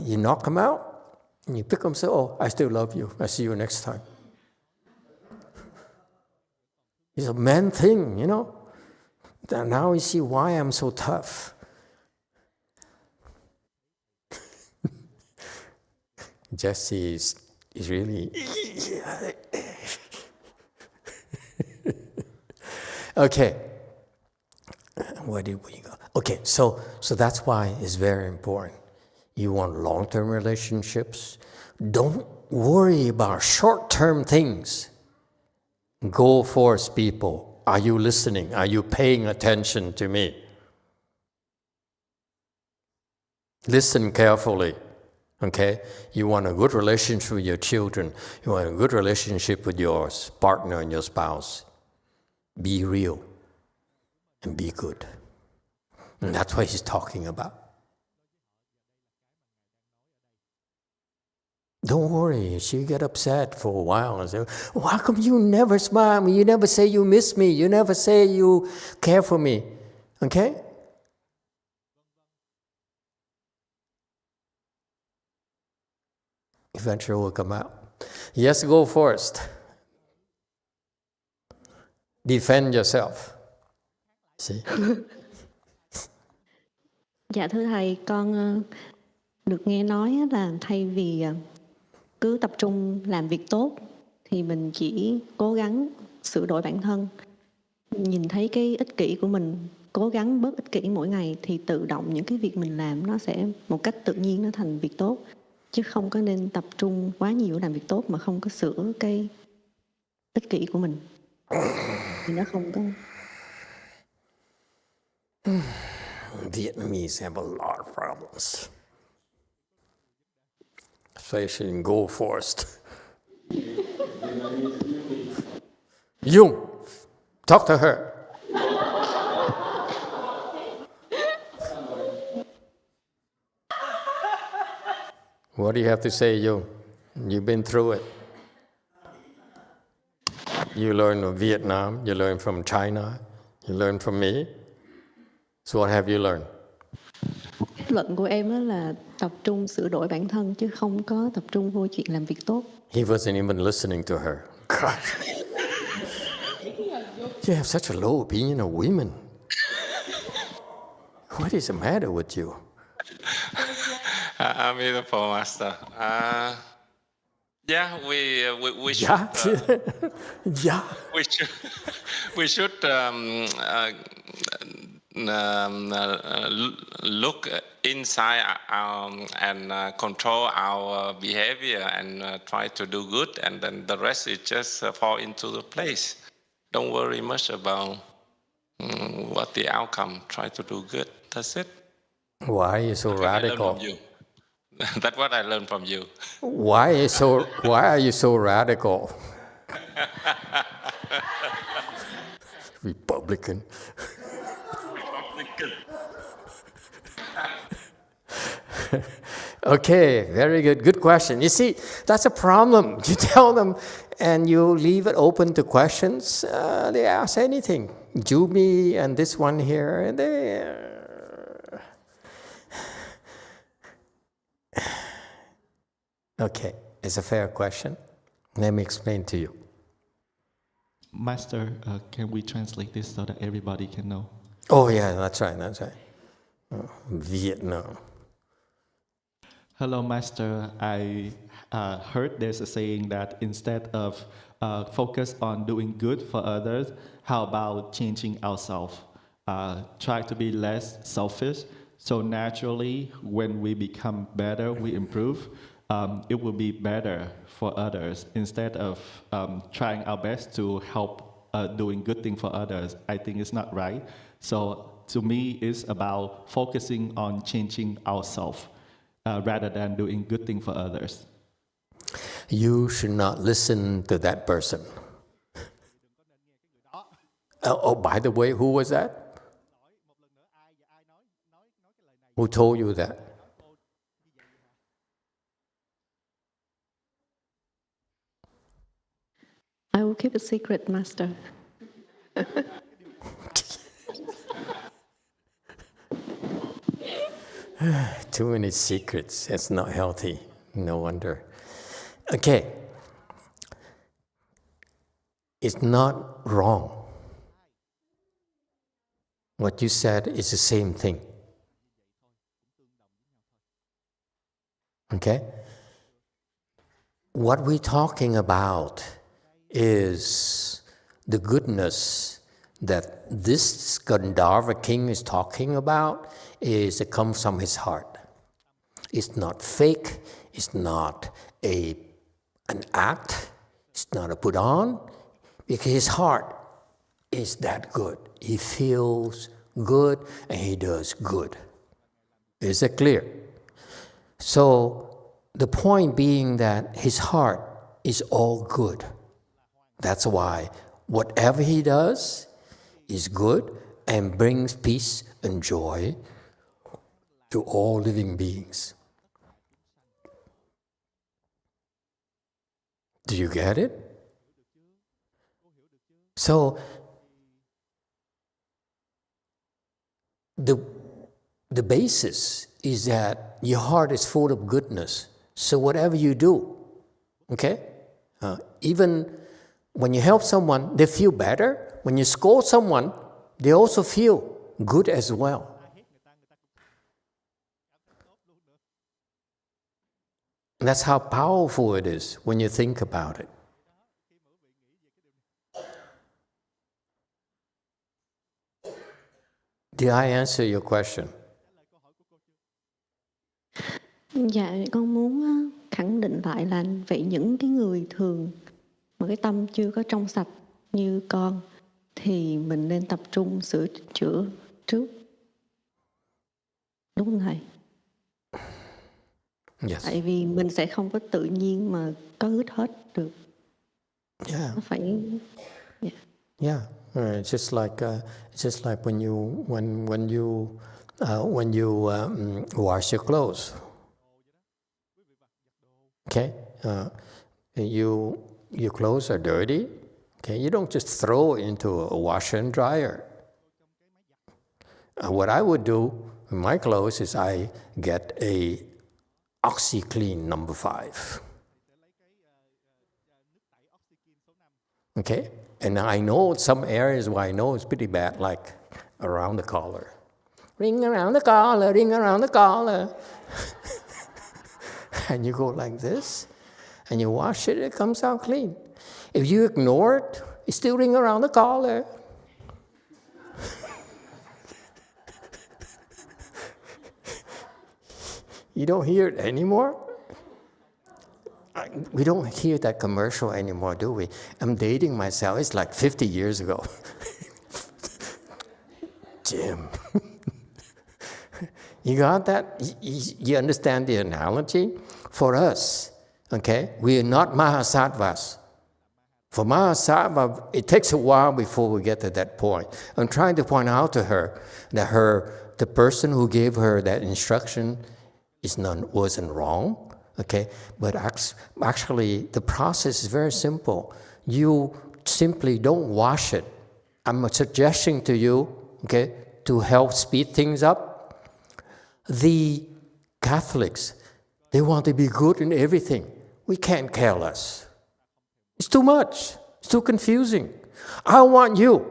you knock them out, and you pick them and say, "Oh, I still love you. I see you next time." It's a man thing, you know. Now you see why I'm so tough. Jesse is really... Okay. Where did we go? Okay, so that's why it's very important. You want long-term relationships. Don't worry about short-term things. Go forth, people. Are you listening? Are you paying attention to me? Listen carefully. Okay? You want a good relationship with your children. You want a good relationship with your partner and your spouse. Be real and be good. And that's what he's talking about. Don't worry, she get upset for a while and say, "Well, how come you never smile? You never say you miss me. You never say you care for me." Okay? Eventually will come out. Yes, go first. Defend yourself. See? Dạ thưa thầy, con được nghe nói là thay vì cứ tập trung làm việc tốt thì mình chỉ cố gắng sửa đổi bản thân. Nhìn thấy cái ích kỷ của mình, cố gắng bớt ích kỷ mỗi ngày thì tự động những cái việc mình làm nó sẽ một cách tự nhiên nó thành việc tốt. Chứ không có nên tập trung quá nhiều làm việc tốt mà không có sửa cái ích kỷ của mình. Thì nó không có... Vietnamese have a lot of problems. Especially in Go Forest. Yung, talk to her. What do you have to say, Yung? You've been through it. You learned from Vietnam, you learned from China, you learned from me. So what have you learned? Kết luận của em đó là tập trung sửa đổi bản thân chứ không có tập trung vô chuyện làm việc tốt. He wasn't even listening to her. God. You have such a low opinion of women. What is the matter with you? Beautiful master. Yeah, we should. Yeah. We should look inside and control our behavior and try to do good, and then the rest is just fall into the place. Don't worry much about what the outcome. Try to do good. That's it. Why are you so radical? That's what I learned from you. Why are you so radical? Republican. Okay, very good. Good question. You see, that's a problem. You tell them and you leave it open to questions. They ask anything. Jubi and this one here, and they... Okay, it's a fair question. Let me explain to you. Master, can we translate this so that everybody can know? Oh yeah, that's right. Vietnam. Hello, Master. I heard there's a saying that instead of focus on doing good for others, how about changing ourselves? Try to be less selfish. So naturally, when we become better, we improve. It will be better for others instead of trying our best to help doing good thing for others. I think it's not right. So to me, it's about focusing on changing ourselves rather than doing good thing for others. you should not listen to that person. Oh, by the way, who was that? Who told you that? I will keep it secret, Master. Too many secrets. It's not healthy. No wonder. Okay. It's not wrong. What you said is the same thing. Okay? What we're talking about is the goodness that this Gandharva king is talking about is it comes from his heart. It's not fake, it's not an act, it's not a put on, because his heart is that good. He feels good and he does good. Is it clear? So the point being that his heart is all good. That's why whatever he does is good and brings peace and joy to all living beings. Do you get it? So the basis is that your heart is full of goodness. So whatever you do, okay? Even when you help someone, they feel better. When you scold someone, they also feel good as well. And that's how powerful it is when you think about it. Did I answer your question? Dạ, con muốn khẳng định lại là vậy những cái người thường mà cái tâm chưa có trong sạch như con thì mình nên tập trung sửa chữa trước. Đúng không thầy? Yes. Tại vì mình sẽ không có tự nhiên mà có ướt hết được. Yeah. Nó phải. Yeah. It's just like when you wash your clothes. Okay, your clothes are dirty. Okay, you don't just throw it into a washer and dryer. What I would do with my clothes is I get a OxyClean number 5. Okay, and I know some areas where I know it's pretty bad, like around the collar. Ring around the collar, ring around the collar. And you go like this, and you wash it, it comes out clean. If you ignore it, it still ring around the collar. You don't hear it anymore? We don't hear that commercial anymore, do we? I'm dating myself. It's like 50 years ago. Jim. You got that? You understand the analogy? For us, okay, we are not Mahasattvas. For Mahasattva, it takes a while before we get to that point. I'm trying to point out to her that the person who gave her that instruction wasn't wrong, okay? But actually, the process is very simple. You simply don't wash it. I'm suggesting to you, okay, to help speed things up. The Catholics, they want to be good in everything. We can't care less. It's too much. It's too confusing. I want you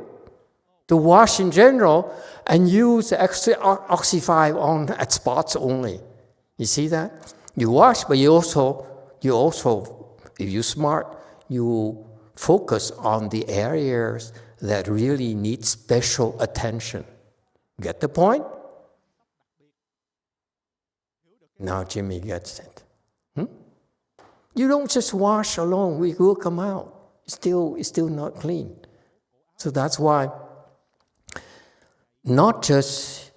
to wash in general and use Oxy-5 on at spots only. You see that? You wash, but you also, if you're smart, you focus on the areas that really need special attention. Get the point? Now Jimmy gets it. You don't just wash alone, we will come out. It's still not clean. So that's why not just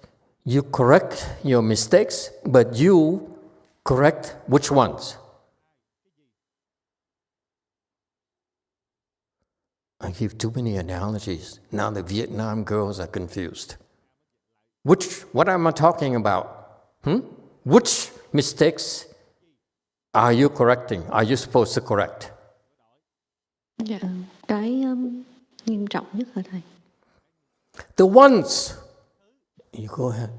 you correct your mistakes, but you correct which ones? I give too many analogies. Now the Vietnam girls are confused. What am I talking about? Which mistakes are you correcting? Are you supposed to correct? Dạ, cái nghiêm trọng nhất hả thầy? The ones. You go ahead.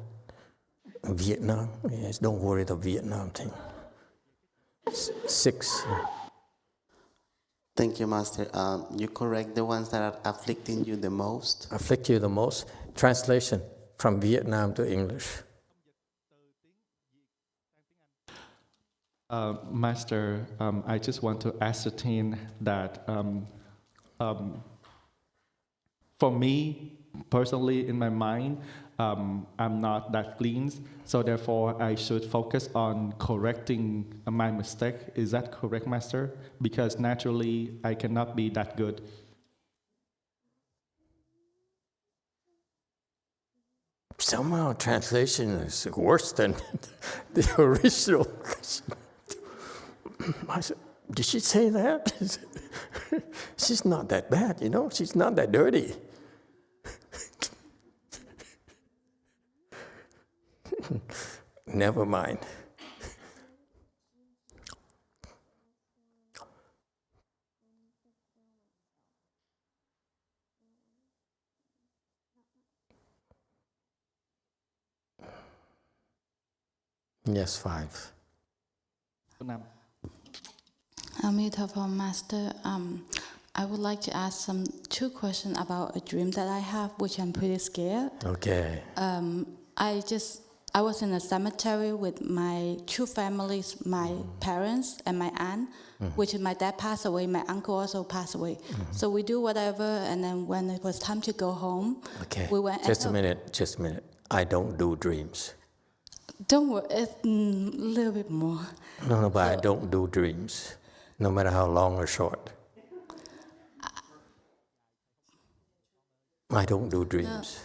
Vietnam. Yes, don't worry the Vietnam thing. 6. Thank you, Master. You correct the ones that are afflicting you the most. Afflict you the most. Translation from Vietnam to English. Master, I just want to ascertain that for me, personally, in my mind, I'm not that clean, so therefore I should focus on correcting my mistake. Is that correct, Master? Because naturally, I cannot be that good. Somehow translation is worse than the original. I said, did she say that? She's not that bad, you know? She's not that dirty. Never mind. Yes, 5. Emitofuo, Master, I would like to ask two questions about a dream that I have, which I'm pretty scared. Okay. I was in a cemetery with my two families, my parents and my aunt, which my dad passed away, my uncle also passed away. So we do whatever, and then when it was time to go home, Okay. we went. Just a minute. I don't do dreams. Don't worry, it's a little bit more. No, but I don't do dreams, no matter how long or short. I don't do dreams.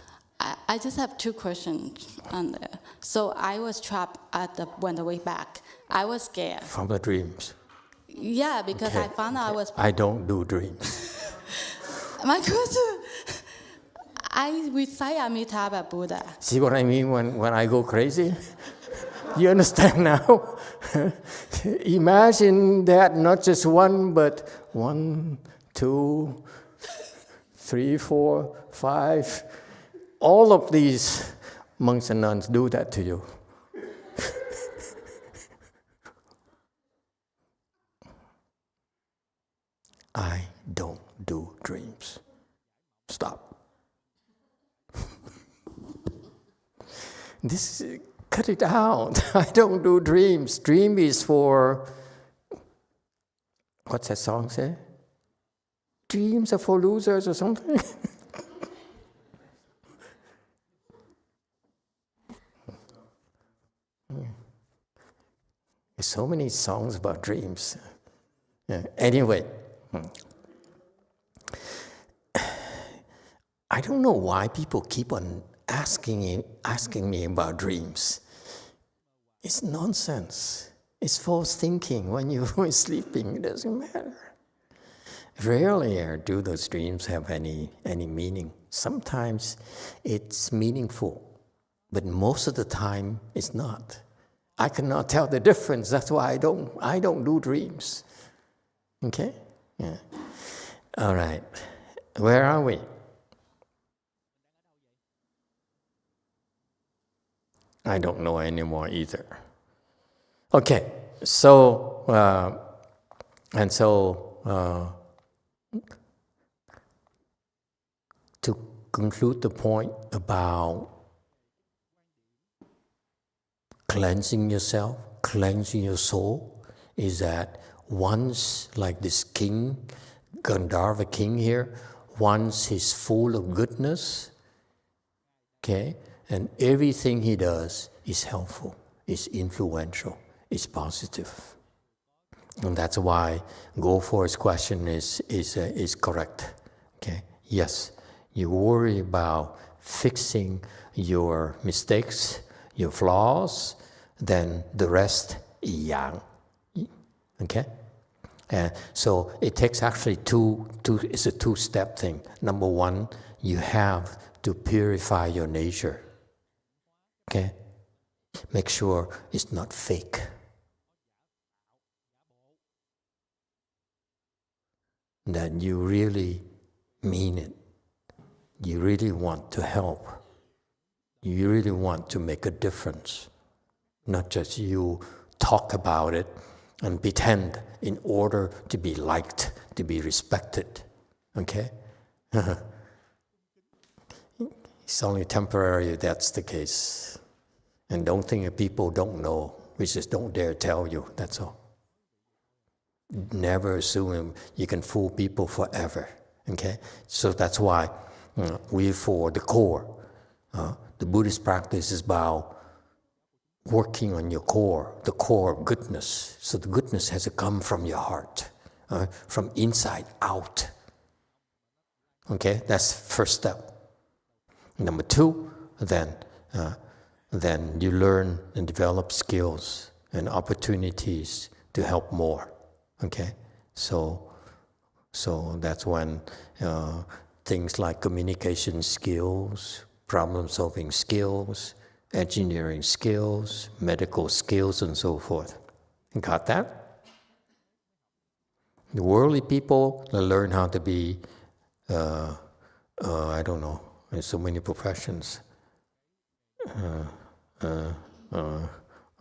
I just have two questions on there. So I was trapped when the way back. I was scared. From the dreams. Yeah, because Okay, I found out I was. I don't do dreams. My question. I recite Amitabha Buddha. See what I mean when I go crazy? You understand now? Imagine that not just one, but 1, 2, 3, 4, 5. All of these monks and nuns do that to you. I don't do dreams. Stop. Cut it out. I don't do dreams. Dream is for, what's that song say? Dreams are for losers or something? There's so many songs about dreams. Yeah. Anyway, I don't know why people keep on asking me about dreams. It's nonsense. It's false thinking. When you're sleeping, it doesn't matter. Rarely do those dreams have any meaning. Sometimes it's meaningful, but most of the time it's not. I cannot tell the difference. That's why I don't do dreams. Okay? Yeah. All right. Where are we? I don't know anymore either. Okay. So to conclude the point about cleansing yourself, cleansing your soul, is that once, like this king, Gandharva king here, once he's full of goodness, okay, and everything he does is helpful, is influential, is positive. And that's why YongHua's question is correct. Okay? Yes, you worry about fixing your mistakes, your flaws, then the rest, yang. Okay? And so it takes actually it's a two-step thing. Number one, you have to purify your nature. Okay? Make sure it's not fake. That you really mean it. You really want to help. You really want to make a difference. Not just you talk about it and pretend in order to be liked, to be respected. Okay? It's only temporary if that's the case. And don't think that people don't know. We just don't dare tell you, that's all. Never assume you can fool people forever. Okay? So that's why we, for the core, the Buddhist practice is about working on your core, the core of goodness. So the goodness has to come from your heart, from inside out. Okay, that's the first step. Number two, then you learn and develop skills and opportunities to help more. Okay, so that's when things like communication skills, problem-solving skills, engineering skills, medical skills, and so forth. Got that? The worldly people learn how to be, I don't know, there's so many professions.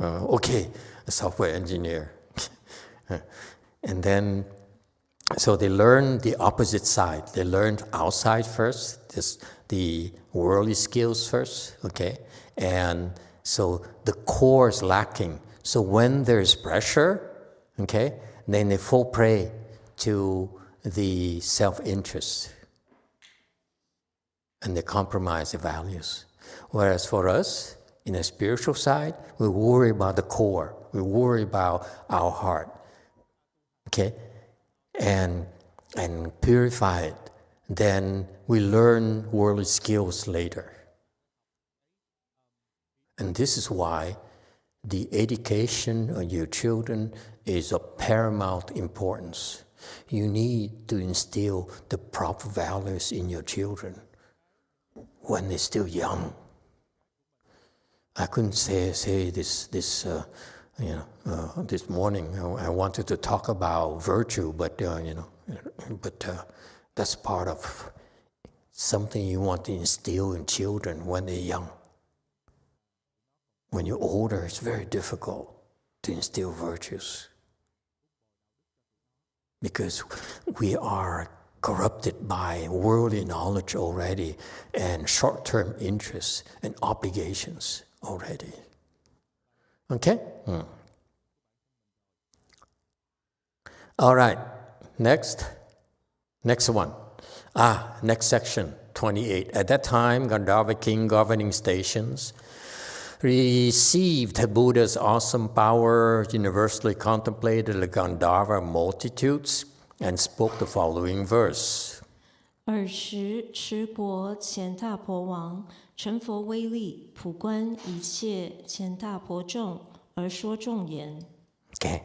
Okay, a software engineer. And then, so they learn the opposite side. They learn outside first, the worldly skills first, okay? And so the core is lacking. So when there's pressure, okay, then they fall prey to the self-interest. And they compromise the values. Whereas for us, in the spiritual side, we worry about the core. We worry about our heart. Okay? And purify it. Then we learn worldly skills later. And this is why the education of your children is of paramount importance. You need to instill the proper values in your children when they're still young. I couldn't say this this morning. I wanted to talk about virtue, but that's part of something you want to instill in children when they're young. When you're older, it's very difficult to instill virtues because we are corrupted by worldly knowledge already and short-term interests and obligations already. Okay? All right. Next one. Next section, 28. At that time, Gandharva king governing stations received Buddha's awesome power, universally contemplated the Gandharva multitudes, and spoke the following verse. 尔时持国前大婆王成佛威力，普观一切前大婆众，而说众言。Okay.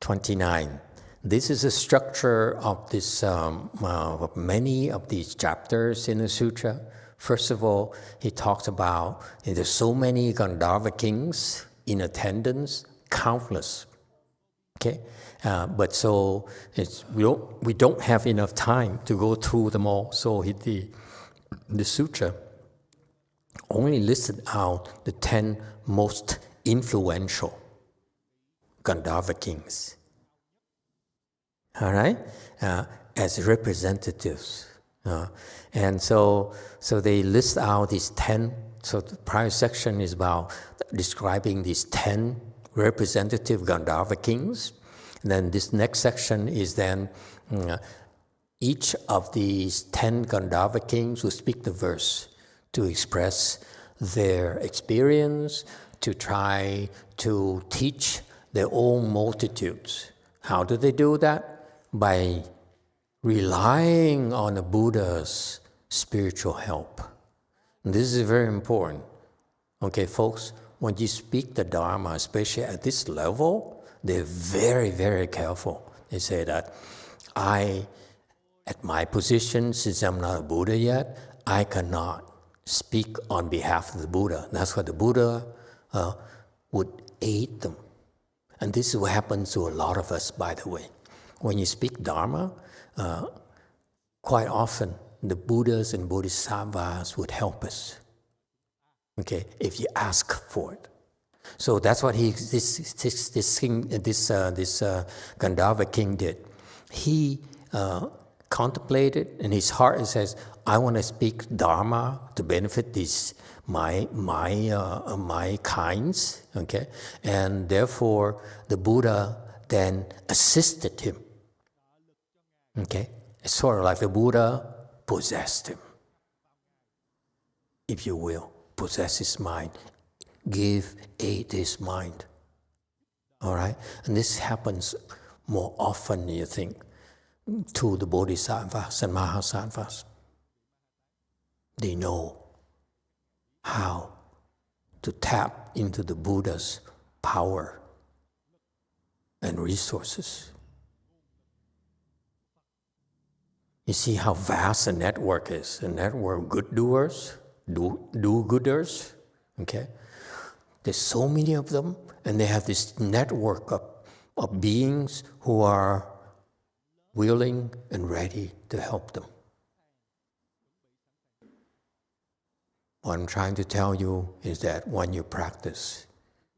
29. This is the structure of this of many of these chapters in the sutra. First of all, he talks about there's so many Gandharva kings in attendance, countless. Okay, but so we don't have enough time to go through them all. So the sutra only listed out the 10 most influential Gandharva kings. All right, as representatives. And so they list out these 10. So the prior section is about describing these 10 representative Gandharva kings. And then this next section is then each of these 10 Gandharva kings will speak the verse to express their experience, to try to teach their own multitudes. How do they do that? By relying on the Buddha's spiritual help. And this is very important. Okay, folks, when you speak the Dharma, especially at this level, they're very, very careful. They say that at my position, since I'm not a Buddha yet, I cannot speak on behalf of the Buddha. That's why the Buddha would aid them. And this is what happens to a lot of us, by the way. When you speak Dharma, quite often the Buddhas and Bodhisattvas would help us, okay, if you ask for it. So that's what this Gandharva king did. He contemplated in his heart and says, I want to speak Dharma to benefit these my kinds, okay? And therefore the Buddha then assisted him. Okay? It's sort of like the Buddha possessed him, if you will, possess his mind, aid his mind. All right? And this happens more often, you think, to the Bodhisattvas and Mahasattvas. They know how to tap into the Buddha's power and resources. You see how vast a network is. A network of good doers, do-gooders, okay? There's so many of them, and they have this network of beings who are willing and ready to help them. What I'm trying to tell you is that when you practice,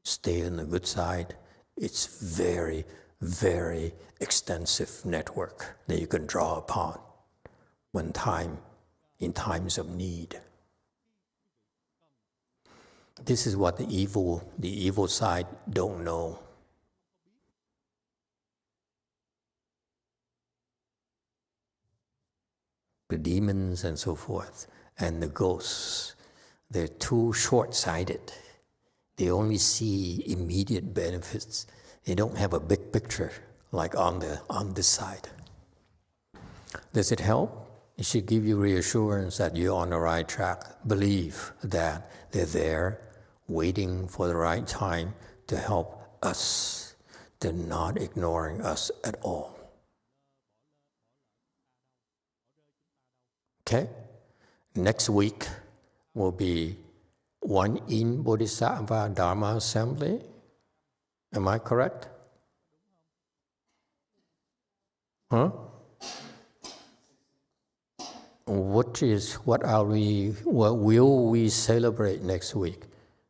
stay on the good side, it's very, very extensive network that you can draw upon in times of need. This is what the evil side don't know. The demons and so forth, and the ghosts, they're too short-sighted. They only see immediate benefits. They don't have a big picture like on this side. Does it help? It should give you reassurance that you're on the right track. Believe that they're there, waiting for the right time to help us. They're not ignoring us at all. Okay? Next week will be One In Bodhisattva Dharma Assembly. Am I correct? Huh? What will we celebrate next week?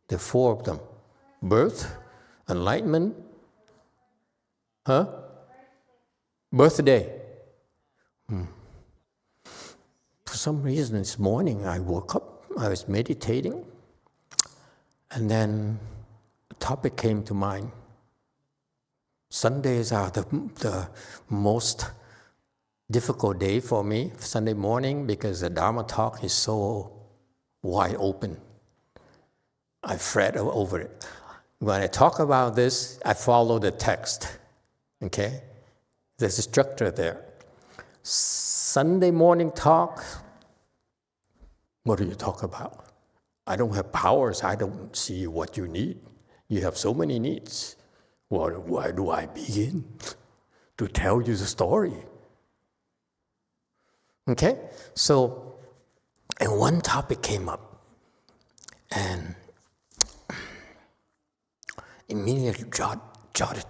The four of them. Birth, enlightenment, huh? Birthday. For some reason this morning I woke up, I was meditating, and then a topic came to mind. Sundays are the most difficult day for me, Sunday morning, because the Dharma talk is so wide open. I fret over it. When I talk about this, I follow the text, okay? There's a structure there. Sunday morning talk, what do you talk about? I don't have powers. I don't see what you need. You have so many needs. Where do I begin to tell you the story? Okay? So, and one topic came up, and immediately jotted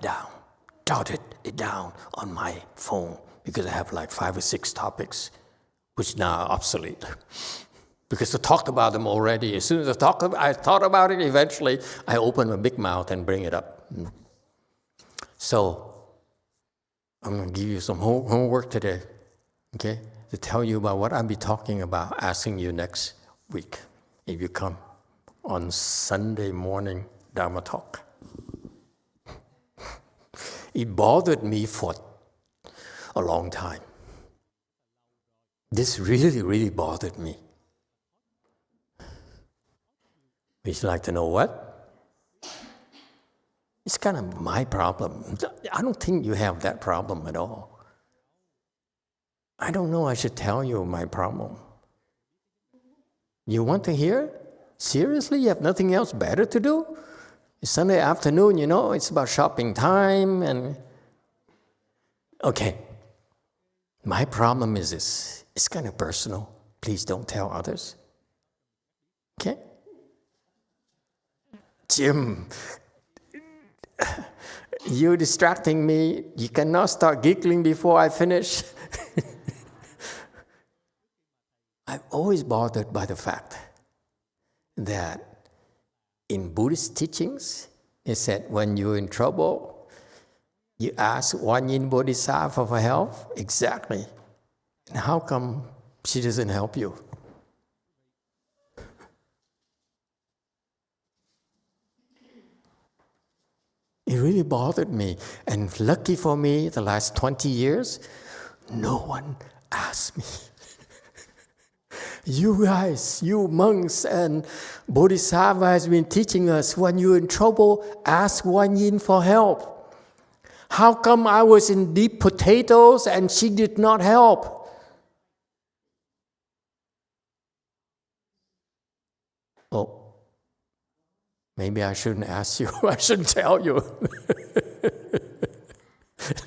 it down on my phone, because I have like 5 or 6 topics, which now are obsolete. Because I talked about them already. As soon as I thought about it, eventually I open my big mouth and bring it up. So, I'm going to give you some homework today, okay? To tell you about what I'll be talking about, asking you next week, if you come on Sunday morning Dharma talk. It bothered me for a long time. This really, really bothered me. Would you like to know what? It's kind of my problem. I don't think you have that problem at all. I don't know I should tell you my problem. You want to hear? Seriously? You have nothing else better to do? Sunday afternoon, you know, it's about shopping time and... Okay. My problem is this. It's kind of personal. Please don't tell others. Okay? Jim, you're distracting me. You cannot start giggling before I finish. I'm always bothered by the fact that in Buddhist teachings, it said when you're in trouble, you ask Wanyin Bodhisattva for help. Exactly. And how come she doesn't help you? It really bothered me. And lucky for me, the last 20 years, no one asked me. You guys, you monks and Bodhisattva has been teaching us when you're in trouble, ask Wanyin for help. How come I was in deep potatoes and she did not help? Oh, maybe I shouldn't ask you. I shouldn't tell you.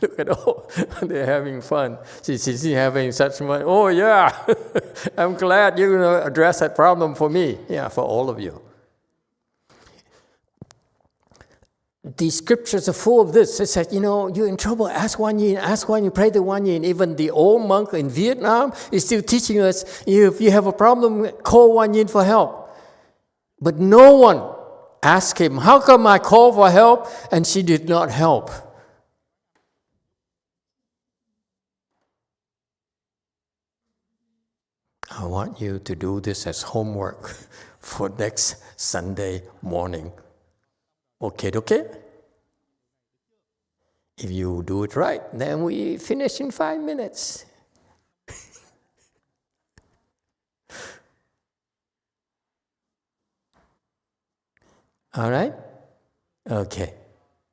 Look at all, they're having fun. She's having such fun. Oh yeah, I'm glad you're going to address that problem for me. Yeah, for all of you. The scriptures are full of this. It said, you know, you're in trouble, ask Wanyin, pray to Wanyin. Even the old monk in Vietnam is still teaching us, if you have a problem, call Wanyin for help. But no one asked him, how come I called for help and she did not help? I want you to do this as homework for next Sunday morning. Okay? If you do it right, then we finish in 5 minutes. All right? Okay.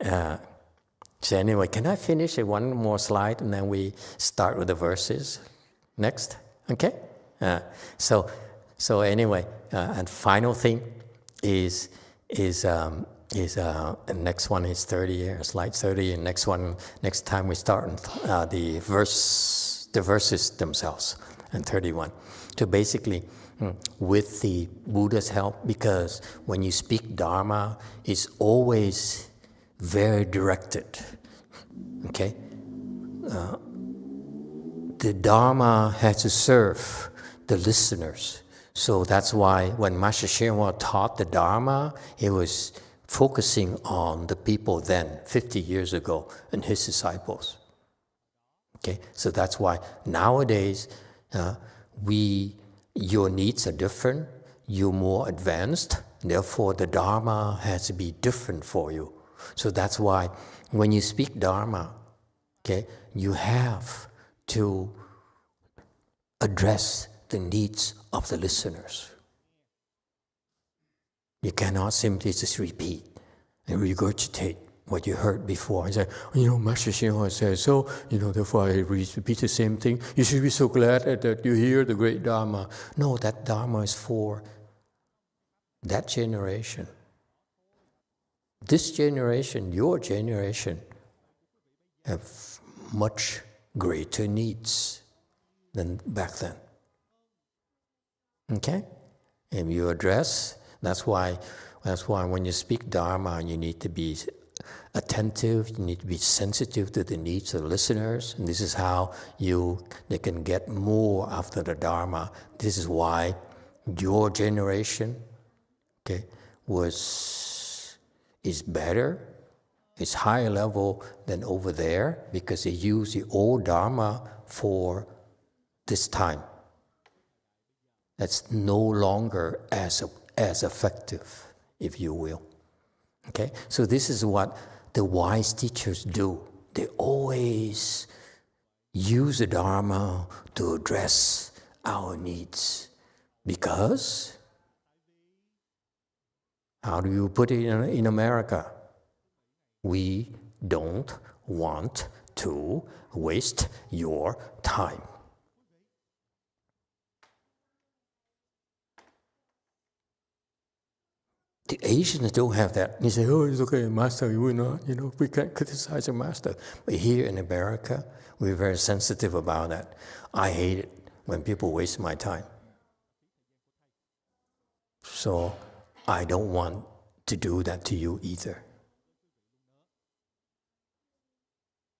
So anyway, can I finish one more slide and then we start with the verses next? Okay? So anyway, and final thing is the next one is 30, slide 30, and next time we start the verses themselves, and 31. So basically, with the Buddha's help, because when you speak Dharma, it's always very directed. Okay, the Dharma has to serve the listeners. So that's why when Master YongHua taught the Dharma, he was focusing on the people then, 50 years ago, and his disciples. Okay, so that's why nowadays your needs are different, you're more advanced, therefore the Dharma has to be different for you. So that's why when you speak Dharma, okay, you have to address the needs of the listeners. You cannot simply just repeat and regurgitate what you heard before and say, you know, Master YongHua says so, you know, therefore I repeat the same thing. You should be so glad that you hear the great Dharma. No, that Dharma is for that generation. This generation, your generation, have much greater needs than back then. Okay? And you address, that's why when you speak Dharma, you need to be attentive, you need to be sensitive to the needs of the listeners, and this is how they can get more after the Dharma. This is why your generation, okay, is better, is higher level than over there, because they use the old Dharma for this time. That's no longer as effective, if you will. Okay? So this is what the wise teachers do. They always use the Dharma to address our needs. Because, how do you put it in America? We don't want to waste your time. The Asians don't have that. You say, oh, it's okay, master, we're not, we can't criticize a master. But here in America, we're very sensitive about that. I hate it when people waste my time. So I don't want to do that to you either.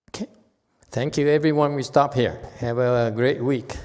Okay. Thank you, everyone. We stop here. Have a great week.